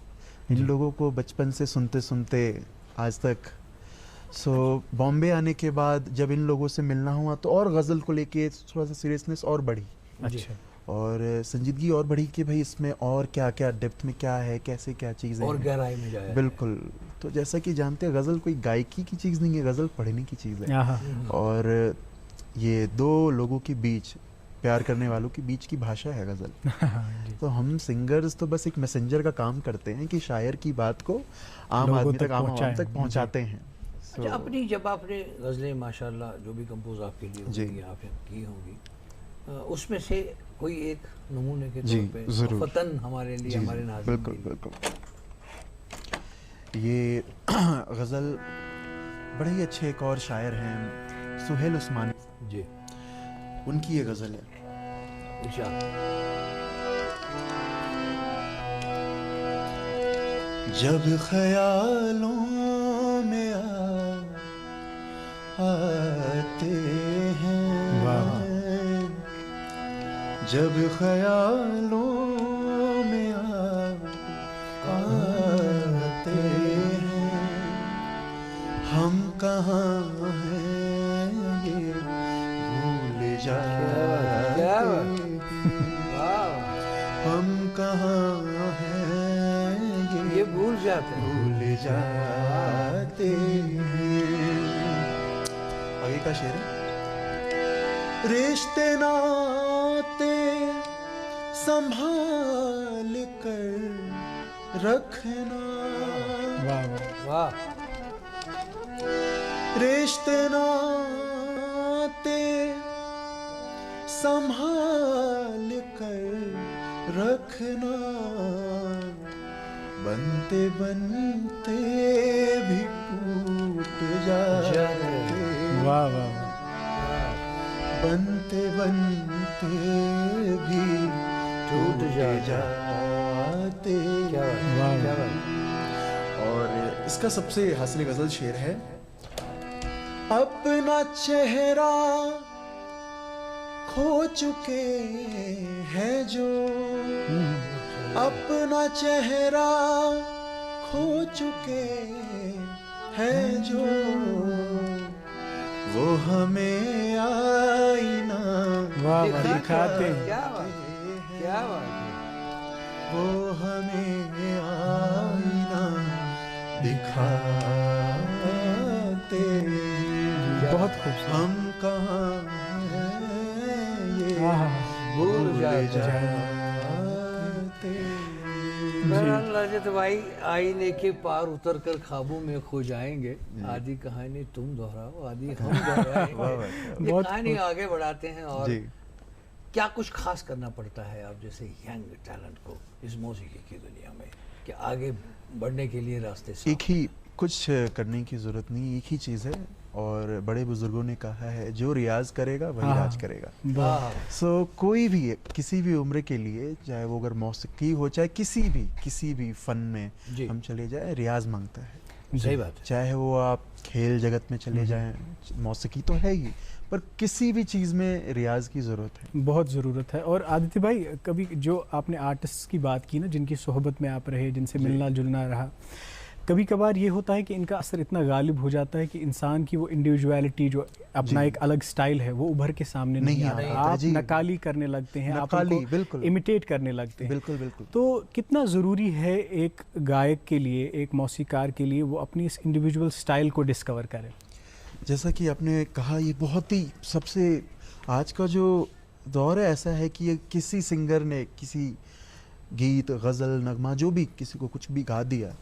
इन लोगों को बचपन से सुनते सुनते आज तक। सो बॉम्बे आने के बाद जब इन लोगों से मिलना हुआ तो और गज़ल को लेके थोड़ा सा सीरियसनेस और बढ़ी, और संजीदगी और बढ़ी कि भाई इसमें और क्या क्या डेप्थ में क्या है, कैसे क्या चीज़ें और गहराई में जाए। बिल्कुल। तो जैसा कि जानते हैं, गज़ल कोई गायकी की चीज़ नहीं है, गज़ल पढ़ने की चीज़ है। और ये दो लोगों के बीच, प्यार करने वालों के बीच की भाषा है गज़ल। तो हम सिंगर्स तो बस एक मैसेंजर का काम करते हैं कि शायर की बात को आम आदमी तक, आम आवाम तक पहुंचाते हैं। अच्छा, अपनी जब आपने गज़लें माशाल्लाह जो भी कंपोज आपके लिए होंगी, आपने की होंगी, उसमें से कोई एक नमूने के तौर पे फतन हमारे लिए, हमारे नाज़रीन के लिए। बिल्कुल। ये गज़ल बड़े ही अच्छे एक और शायर हैं, सुहेल उस्मानी जी, उनकी ये गज़ल है। जब ख्यालों में आते हैं, जब ख्यालों में आते हैं, हम कहाँ हैं ये भूल जाते हैं, हम कहाँ हैं ये भूल जाते हैं। आगे का शेर है, रिश्ते नाते संभाल कर रखना, रिश्ते नाते संभाल कर रखना, बनते बनते भी टूट जाते, बनते बनते भी टूट जाते। और इसका सबसे हासिल गज़ल शेर है, अपना चेहरा खो चुके हैं जो, अपना चेहरा खो चुके हैं जो, वो हमें आईना दिखाते हैं, वो हमें आईना दिखाते हैं। बहुत खूबसूरत। हम कहाँ हैं ये भूल जाते बहरहाल रजत भाई, आईने के पार उतर कर ख्वाबों में खो जाएंगे, आधी कहानी तुम दोहराओ आधी हम दोहराएंगे। ये कहानी आगे बढ़ाते हैं। और क्या कुछ खास करना पड़ता है आप जैसे यंग टैलेंट को इस मौसीकी की दुनिया में कि आगे बढ़ने के लिए रास्ते साफ? एक ही कुछ करने की ज़रूरत नहीं, एक ही चीज़ है, और बड़े बुजुर्गों ने कहा है जो रियाज करेगा वही राज करेगा। सो कोई भी किसी भी उम्र के लिए, चाहे वो अगर मौसीकी हो चाहे किसी भी फन में हम चले जाए, रियाज मांगता है। सही बात है। चाहे वो आप खेल जगत में चले जाएं, मौसीकी तो है ही, पर किसी भी चीज़ में रियाज की ज़रूरत है, बहुत ज़रूरत है। और आदित्य भाई, कभी जो आपने आर्टिस्ट की बात की ना, जिनकी सोहबत में आप रहे, जिनसे मिलना जुलना रहा, कभी कभार ये होता है कि इनका असर इतना गालिब हो जाता है कि इंसान की वो इंडिविजुअलिटी, जो अपना एक अलग स्टाइल है, वो उभर के सामने नहीं आता। आप नकाली करने लगते हैं, आप उनको इमिटेट करने लगते हैं। बिल्कुल बिल्कुल। तो कितना ज़रूरी है एक गायक के लिए, एक मौसीकार के लिए, वो अपनी इस इंडिविजुअल स्टाइल को डिस्कवर करे? जैसा कि आपने कहा, ये बहुत ही सबसे आज का जो दौर है ऐसा है कि ये किसी सिंगर ने किसी गीत, गज़ल, नगमा, जो भी किसी को कुछ भी गा दिया,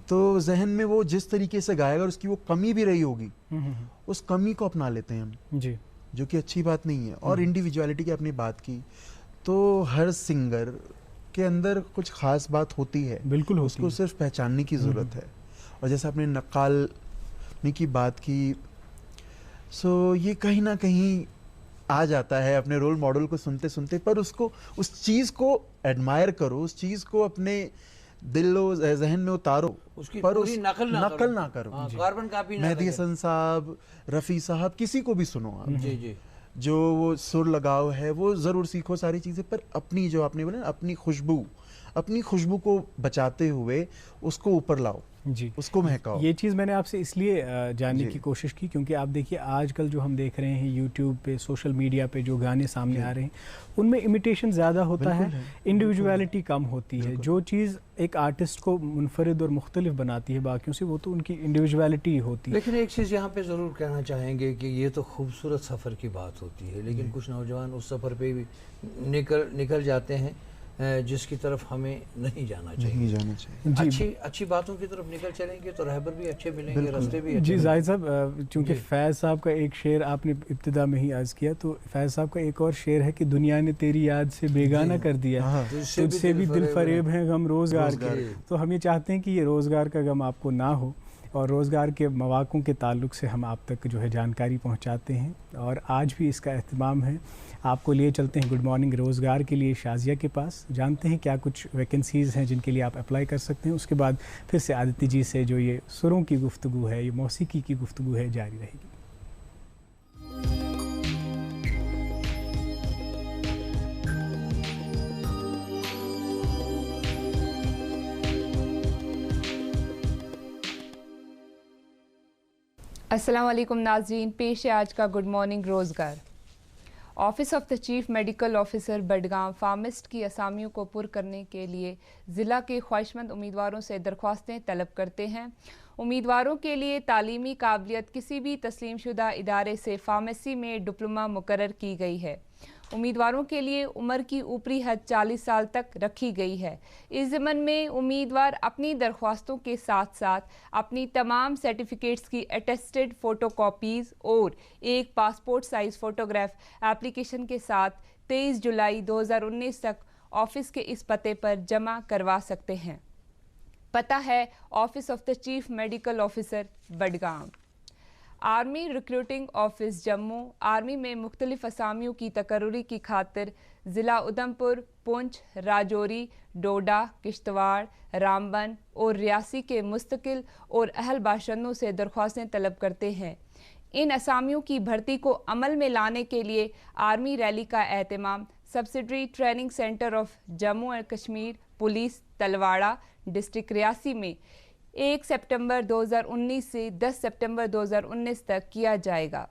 तो जहन में वो जिस तरीके से गाएगा और उसकी वो कमी भी रही होगी, उस कमी को अपना लेते हैं हम जी, जो कि अच्छी बात नहीं है। और इंडिविजुअलिटी की आपने बात की, तो हर सिंगर के अंदर कुछ खास बात होती है, बिल्कुल उसको सिर्फ पहचानने की ज़रूरत है। और जैसे आपने नकालने की बात की, सो ये कहीं ना कहीं आ जाता है अपने रोल मॉडल को सुनते सुनते, पर उसको, उस चीज़ को एडमायर करो, उस चीज़ को अपने दिल और जहन में उतारो, पर उसकी नकल ना करो। कार्बन कॉपी ना। मेहदी हसन साहब, रफ़ी साहब, किसी को भी सुनो आप, जी जी, जो वो सुर लगाव है वो ज़रूर सीखो सारी चीज़ें, पर अपनी जो आपने बोला अपनी खुशबू को बचाते हुए उसको ऊपर लाओ जी, उसको महकाओ। ये चीज़ मैंने आपसे इसलिए जानने की कोशिश की क्योंकि आप देखिए आजकल जो हम देख रहे हैं यूट्यूब पे, सोशल मीडिया पे जो गाने सामने आ रहे हैं, उनमें इमिटेशन ज़्यादा होता है, इंडिविजुअलिटी कम होती है। जो चीज़ एक आर्टिस्ट को मुनफरिद और मुख्तलिफ बनाती है बाकियों से, वो तो उनकी इंडिविजुअलिटी होती है। लेकिन एक चीज़ यहाँ पे ज़रूर कहना चाहेंगे कि ये तो खूबसूरत सफ़र की बात होती है, लेकिन कुछ नौजवान उस सफ़र पे भी निकल जाते हैं जिसकी तरफ हमें नहीं जाना चाहिए। अच्छी बातों की तरफ निकल चलेंगे तो रहबर भी अच्छे मिलेंगे, रास्ते भी अच्छे। जी जाहिद साहब, चूँकि फैज़ साहब का एक शेर आपने इब्तिदा में ही अर्ज़ किया, तो फैज़ साहब का एक और शेर है कि दुनिया ने तेरी याद से बेगाना कर दिया, तुझसे भी दिल फरेब हैं गम रोज़गार के। तो हम ये चाहते हैं कि ये रोज़गार का गम आपको ना हो, और रोज़गार के मौक़ों के ताल्लुक़ से हम आप तक जो है जानकारी पहुंचाते हैं, और आज भी इसका एहतमाम है। आपको लिए चलते हैं गुड मॉर्निंग रोज़गार के लिए शाज़िया के पास, जानते हैं क्या कुछ वैकेंसीज़ हैं जिनके लिए आप अप्लाई कर सकते हैं। उसके बाद फिर से आदित्य जी से जो ये सुरों की गुफ्तगू है, ये मौसीकी की गुफ्तगू है, जारी रहेगी। अस्सलाम वालेकुम नाज़रीन, पेश है आज का गुड मॉर्निंग रोज़गार। Office of the chief medical officer Budgam फार्मिस्ट की असामियों को पुर करने के लिए ज़िला के ख्वाहिशमंद उम्मीदवारों से दरख्वास्तें तलब करते हैं। उम्मीदवारों के लिए तालीमी काबिलियत किसी भी तस्लीमशुदा इदारे से फार्मेसी में डिप्लोमा मुकर्रर की गई है। उम्मीदवारों के लिए उम्र की ऊपरी हद 40 साल तक रखी गई है। इस ज़मन में उम्मीदवार अपनी दरख्वास्तों के साथ साथ अपनी तमाम सर्टिफिकेट्स की अटेस्टेड फ़ोटोकॉपीज़ और एक पासपोर्ट साइज़ फ़ोटोग्राफ एप्लीकेशन के साथ 23 जुलाई 2019 तक ऑफिस के इस पते पर जमा करवा सकते हैं। पता है office of the chief medical officer Budgam. Army recruiting office Jammu army में मुख्तलिफ असामियों की तकर्रुरी की खातिर ज़िला उधमपुर, पुंछ, राजौरी, डोडा, किश्तवाड़, रामबन और रियासी के मुस्तकिल और अहल बाशिंदों से दरख्वास्तें तलब करते हैं। इन असामियों की भर्ती को अमल में लाने के लिए आर्मी रैली का एहतमाम subsidiary training centre of Jammu and Kashmir police Talwara district Reasi में 1 सितंबर 2019 से 10 सितंबर 2019 तक किया जाएगा।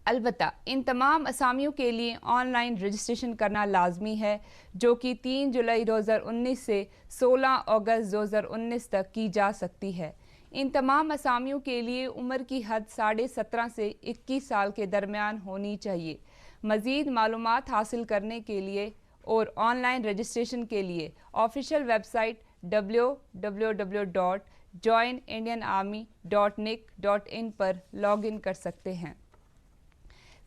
अलबत्ता इन तमाम असामियों के लिए ऑनलाइन रजिस्ट्रेशन करना लाजमी है, जो कि 3 जुलाई 2019 से 16 अगस्त 2019 तक की जा सकती है। इन तमाम असामियों के लिए उम्र की हद 17.5 से 21 साल के दरमियान होनी चाहिए। मज़ीद मालूमात हासिल करने के लिए और ऑनलाइन रजिस्ट्रेशन के लिए ऑफिशियल वेबसाइट www.joinindianarmy.nic.in पर लॉगिन कर सकते हैं।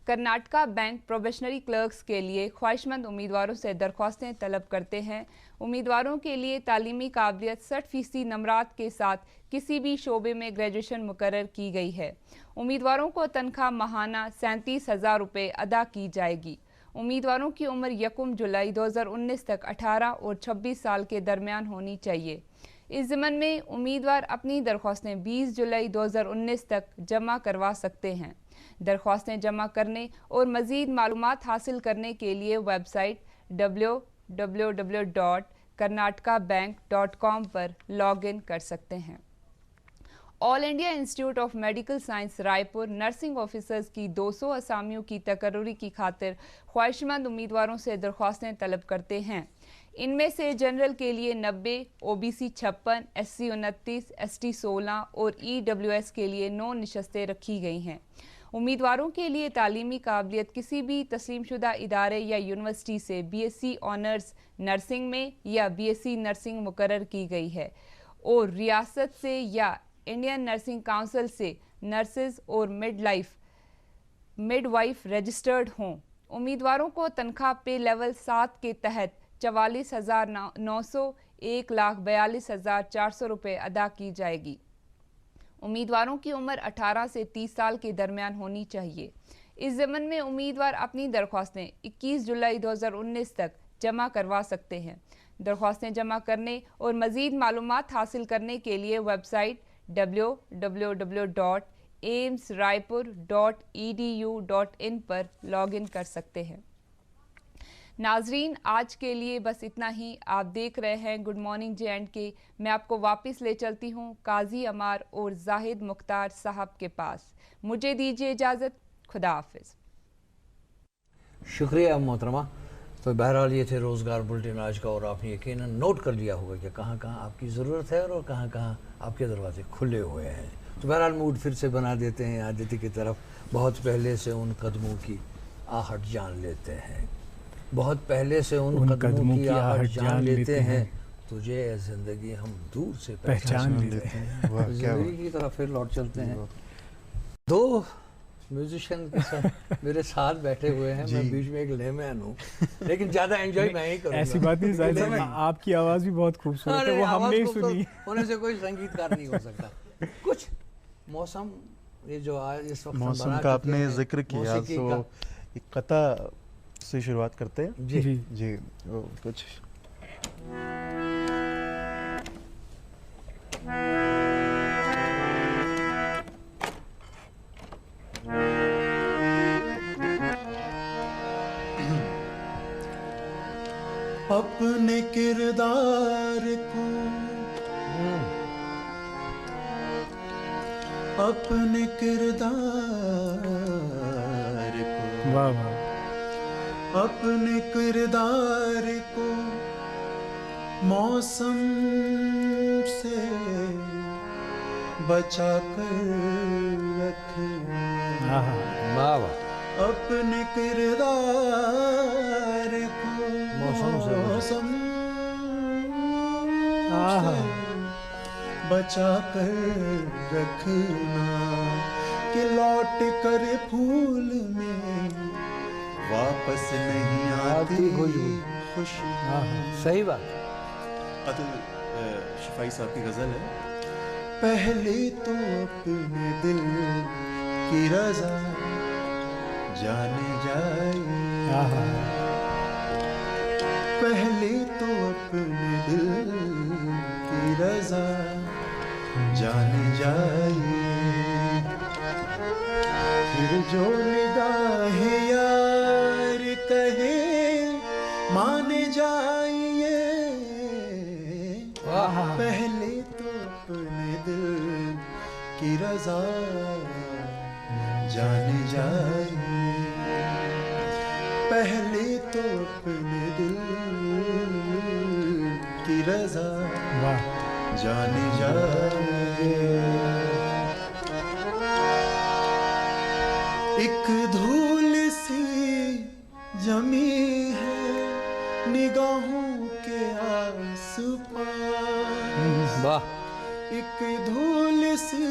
कर्नाटका बैंक प्रोबेशनरी क्लर्क्स के लिए ख्वाहिशमंद उम्मीदवारों से दरख्वास्तें तलब करते हैं। उम्मीदवारों के लिए तालीमी काबिलियत 60% नंबरात के साथ किसी भी शोबे में ग्रेजुएशन मुकर्रर की गई है। उम्मीदवारों को तनख्वाह माहाना 37,000 रुपये अदा की जाएगी। उम्मीदवारों की उम्र 1 जुलाई 2019 तक 18 और 26 साल के दरमियान होनी चाहिए। इस ज़मन में उम्मीदवार अपनी दरख्वास्तें 20 जुलाई 2019 तक जमा करवा सकते हैं। दरख्वास्तें जमा करने और मज़ीद मालूमात हासिल करने के लिए वेबसाइट www.karnatakabank.com पर लॉगिन कर सकते हैं। All India institute of medical science Raipur nursing officers की 200 असामियों की तकर्रुरी की खातिर ख्वाहिशमंद उम्मीदवारों से दरख्वास्तें तलब करते हैं। इनमें से जनरल के लिए 90, ओबीसी 56, एससी 29, एसटी 16 और ईडब्ल्यूएस के लिए 9 नशस्तें रखी गई हैं। उम्मीदवारों के लिए तालीमी काबिलियत किसी भी तस्लीमशुदा इदारे या यूनिवर्सिटी से बीएससी ऑनर्स नर्सिंग में या बीएससी नर्सिंग मुकर्रर की गई है और रियासत से या इंडियन नर्सिंग काउंसिल से नर्सेज और मिडवाइफ रजिस्टर्ड हों। उम्मीदवारों को तनख्वाह पे लेवल 7 के तहत 44,900 1,42,400 रुपये अदा की जाएगी। उम्मीदवारों की उम्र 18 से 30 साल के दरमियान होनी चाहिए। इस ज़मन में उम्मीदवार अपनी दरख्वास्तें 21 जुलाई 2019 तक जमा करवा सकते हैं। दरख्वास्तें जमा करने और मज़ीद मालूमात हासिल करने के लिए वेबसाइट www.aimsraipur.edu.in पर लॉगिन कर सकते हैं। नाजरीन, आज के लिए बस इतना ही। आप देख रहे हैं गुड मॉर्निंग J&K। मैं आपको वापस ले चलती हूँ काजी अमार और जाहिद मुख्तार साहब के पास। मुझे दीजिए इजाज़त। खुदा हाफिज़। शुक्रिया मोहतरमा। तो बहरहाल ये थे रोज़गार बुलेटिन आज का, और आपने यकीनन नोट कर लिया होगा कि कहाँ कहाँ आपकी ज़रूरत है और कहाँ कहाँ आपके दरवाजे खुले हुए हैं। तो बहरहाल मूड फिर से बना देते हैं आदित्य की तरफ। बहुत पहले से उन कदमों की आहट जान लेते हैं, बहुत पहले से उन कदमों की आहट जान लेते हैं, तुझे ज़िंदगी हम दूर से पहचान लेते हैं। ज़िंदगी की तरफ फिर लौट चलते हैं। दो म्यूजिशियन के साथ मेरे साथ बैठे हुए हैं, मैं बीच में एक लेमैन हूँ, लेकिन ज़्यादा एंजॉय मैं ही करूँगा। ऐसी बात नहीं, जाहिद साहब आपकी आवाज़ भी बहुत खूबसूरत है, वो हमने ही सुनी। होने से कोई संगीतकार नहीं हो सकता। कुछ मौसम, ये जो आज इस वक्त मौसम का आपने जिक्र किया, तो एक कथा से शुरुआत करते हैं। जी जी कुछ अपने किरदार को, अपने किरदार को, वाह वाह, अपने किरदार को मौसम से बचा कर रखना। वाह वाह। अपने किरदार को मौसम से बचा कर रखना कि लौट कर फूल में वापस नहीं आती खुशी। सही बात। अतुल शिफाई साहब की गजल है। पहले तो अपने दिल की रजा जाने जाए, पहले तो अपने दिल की रजा जाने जाए, फिर जो निगाह यार कहे माने जाइए। पहले तो अपने दिल की रजा जाने जाइए, पहले तो अपने दिल की रजा जाने जाइए। एक धूल सी जमी है निगाहों के आस-पास वाह एक धूल सी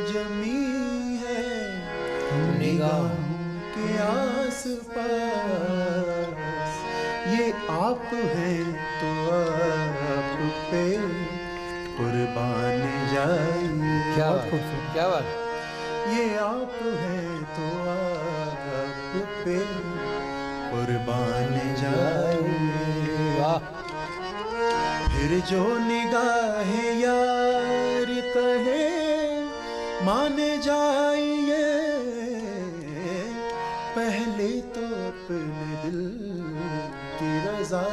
जमी है निगाहों के आस-पास ये आप हैं तो आप पे कुर्बान जाइए। क्या बात, क्या बात। ये आप हैं तो आप पे कुर्बान जाइए। वाह फिर जो निगाहें यार कहे माने जाइए पहले तो अपने दिल की रजा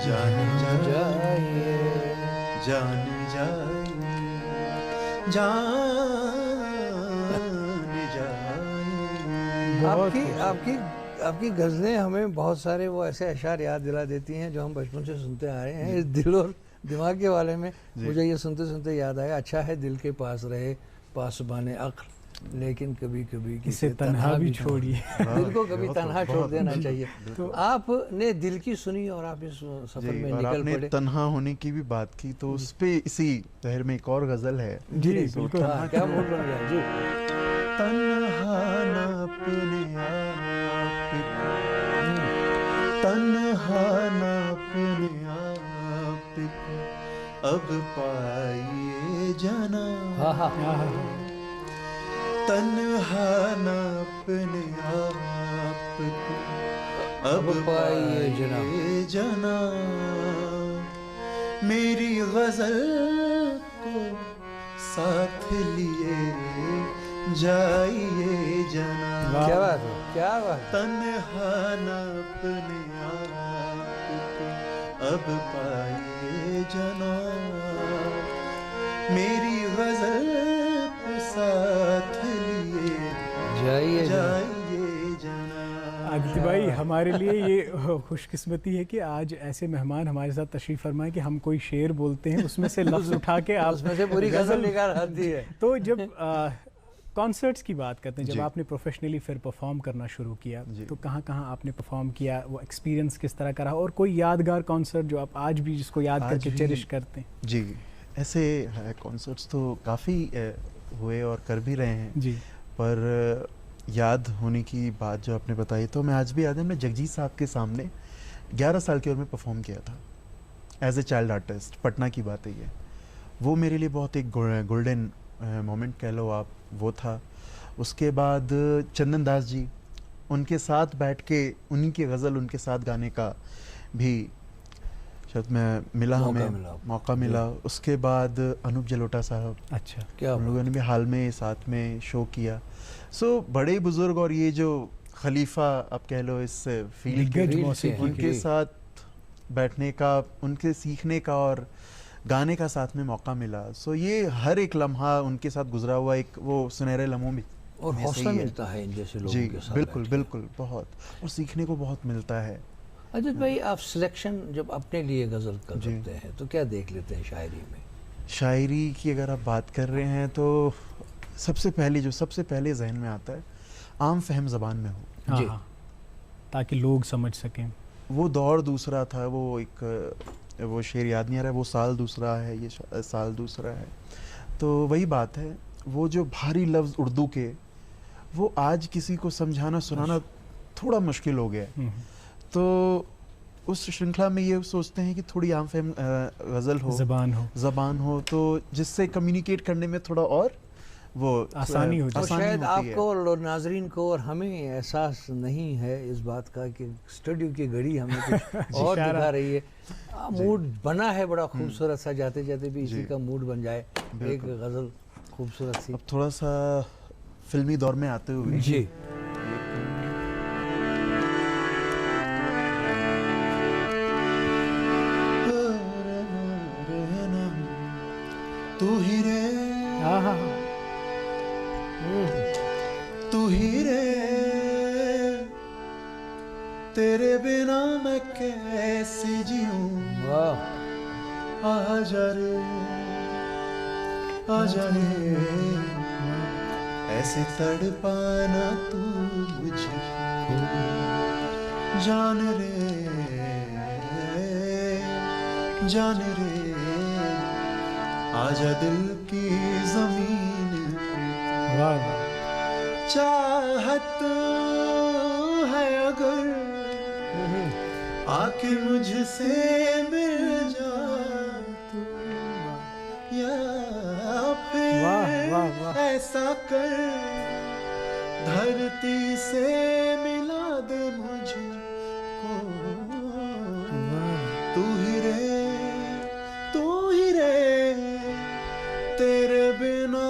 जान जाइए जान जाइए जान जाइए। आपकी गज़लें हमें बहुत सारे वो ऐसे अशार याद दिला देती हैं जो हम बचपन से सुनते आ रहे हैं। इस दिल और दिमाग के वाले में मुझे ये सुनते सुनते याद आया, अच्छा है दिल के पास रहे पासबाने अक्ल लेकिन कभी कभी इसे तन्हा भी छोड़िए। दिल को कभी तन्हा छोड़ देना चाहिए। तो आपने दिल की सुनी और आप इस सफर में निकल पड़े। तन्हा होने की भी बात की तो उस पे इसी तहर में एक और गजल है जी बिल्कुल। क्या मूड बन गया जी। तन्हा न अपने आप को तन्हा न अपने आप को अब पाइए जना। तन्हा न अपने आप को अब पाइए जना। मेरी गजल को साथ लिए जाइए जना। क्या बात है, क्या बात। तन्हा न अपने आप को अब पाइए जना। मेरी गजल को साथ लिए जाइए जना। आदित्य भाई हमारे लिए ये खुशकिस्मती है कि आज ऐसे मेहमान हमारे साथ तशरीफ फरमाए कि हम कोई शेर बोलते हैं उसमें से लफ्ज़ उठा के आप उसमें से पूरी गजल निकाल आती है। तो जब कॉन्सर्ट्स की बात करते हैं, जब आपने प्रोफेशनली फिर परफॉर्म करना शुरू किया तो कहाँ कहाँ आपने परफॉर्म किया, वो एक्सपीरियंस किस तरह का रहा और कोई यादगार कॉन्सर्ट जो आप आज भी जिसको याद करके चेरिश करते हैं? जी ऐसे कॉन्सर्ट्स तो काफ़ी हुए और कर भी रहे हैं जी, पर याद होने की बात जो आपने बताई तो मैं आज भी याद है, मैं जगजीत साहब के सामने 11 साल की उम्र में परफॉर्म किया था as a child artist. Patna की बात है ये। वो मेरे लिए बहुत एक गोल्डन मोमेंट कह लो आप, वो था। उसके बाद चंदन दास जी, उनके साथ बैठ के उन्हीं की गज़ल उनके साथ गाने का भी शायद हमें मौका मिला। उसके बाद अनूप जलोटा साहब, अच्छा क्या हम लोगों ने भी हाल में साथ में शो किया। सो बड़े बुजुर्ग और ये जो खलीफा आप कह लो इस फील्ड के, उनके साथ बैठने का, उनके सीखने का और गाने का साथ में मौका मिला। सो ये हर एक लम्हा उनके साथ गुजरा हुआ एक वो सुनहरे लम्हों में और हौसला मिलता है इन जैसे लोगों के साथ। बिल्कुल बिल्कुल, बहुत, और सीखने को बहुत मिलता है। अजित भाई आप सिलेक्शन जब अपने लिए गज़ल करते हैं तो क्या देख लेते हैं शायरी में? शायरी की अगर आप बात कर रहे हैं तो सबसे पहले जहन में आता है आम फहम ज़बान में हो जी, ताकि लोग समझ सकें। वो दौर दूसरा था, वो एक वो शेर याद नहीं आ रहा है, वो साल दूसरा है, ये साल दूसरा है। तो वही बात है, वो जो भारी लफ्ज़ उर्दू के वो आज किसी को समझाना सुनाना थोड़ा मुश्किल हो गया है। तो उस श्रृंखला में ये सोचते हैं कि थोड़ी आम फहम गज़ल हो, ज़बान हो तो जिससे कम्युनिकेट करने में थोड़ा और वो आसानी हो जाए। शायद आपको और नाजरीन को और हमें एहसास नहीं है इस बात का कि स्टूडियो की घड़ी हमें कुछ और दिखा रही है। मूड बना है बड़ा खूबसूरत सा, जाते जाते भी इसी का मूड बन जाए एक गज़ल खूबसूरत सी। अब थोड़ा सा फिल्मी दौर में आते हुए जी, तू ही रे, तू ही रे, तेरे बिना मैं कैसे जीऊं। आजा रे, आजा रे, ऐसे तड़पाना तू मुझे, जान रे जान रे आजा दिल की जमीन पे वाह चाहत है अगर आके मुझसे मिल जा तू या फिर वाह, वाह, वाह। ऐसा कर धरती से मिला दे मुझको तू ही रे तेरे बिना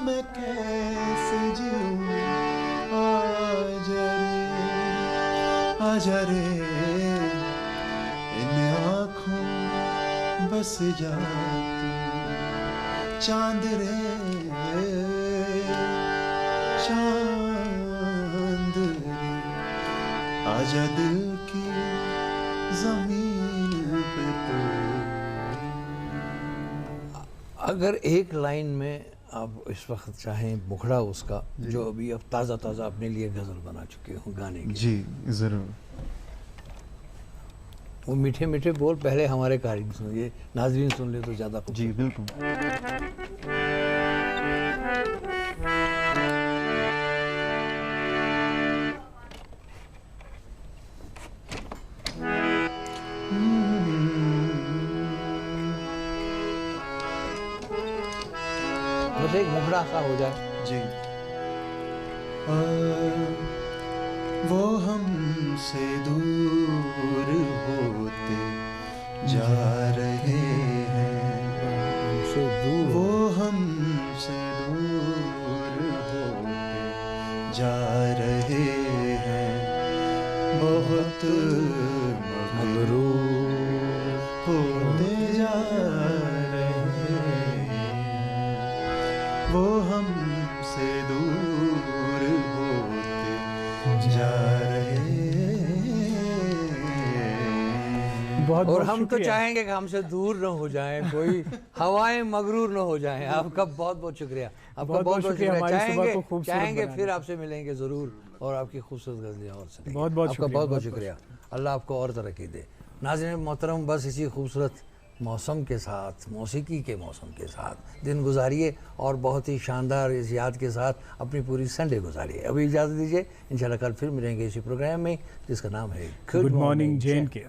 मैं कैसे जीऊं आजा रे इन आँखों बस जा तू चांद रे चांद रे आजा दिल की जमीन पे तू। अगर एक लाइन में आप इस वक्त चाहें मुखड़ा उसका जो अभी अब ताज़ा ताज़ा अपने लिए गज़ल बना चुके हो गाने की, जी ज़रूर। वो मीठे मीठे बोल पहले हमारे कारिंग सुनिए, नाजरीन सुन ले तो ज़्यादा जी बिल्कुल। बस एक मुखड़ा सा हो जाए। जी वो हमसे दूर होते जा रहे हैं हमसे दूर वो हमसे दूर होते जा रहे हैं बहुत मगरूर होते जा रहे हैं वो हमसे दूर होते जा रहे हैं। बहुत और बहुत हम तो शुक्रिया। चाहेंगे कि हमसे दूर न हो जाएं, कोई हवाएं मगरूर न हो जाएं। आपका बहुत बहुत शुक्रिया, आपका बहुत बहुत बहुत शुक्रिया, शुक्रिया। हमारी सुबह को चाहेंगे खूबसूरत चाहेंगे बनाने फिर का। आपसे मिलेंगे ज़रूर और आपकी खूबसूरत गज़लें और सुनेंगे। बहुत बहुत आपका शुक्रिया, बहुत बहुत बहुत शुक्रिया। अल्लाह आपको और तरक्की दे। नाज़रीन मोहतरम, बस इसी खूबसूरत मौसम के साथ, मौसीकी के मौसम के साथ दिन गुजारिए और बहुत ही शानदार इस याद के साथ अपनी पूरी संडे गुजारिए। अभी इजाज़त दीजिए, इंशाल्लाह कल फिर मिलेंगे इसी प्रोग्राम में जिसका नाम है गुड मॉर्निंग जे एंड के।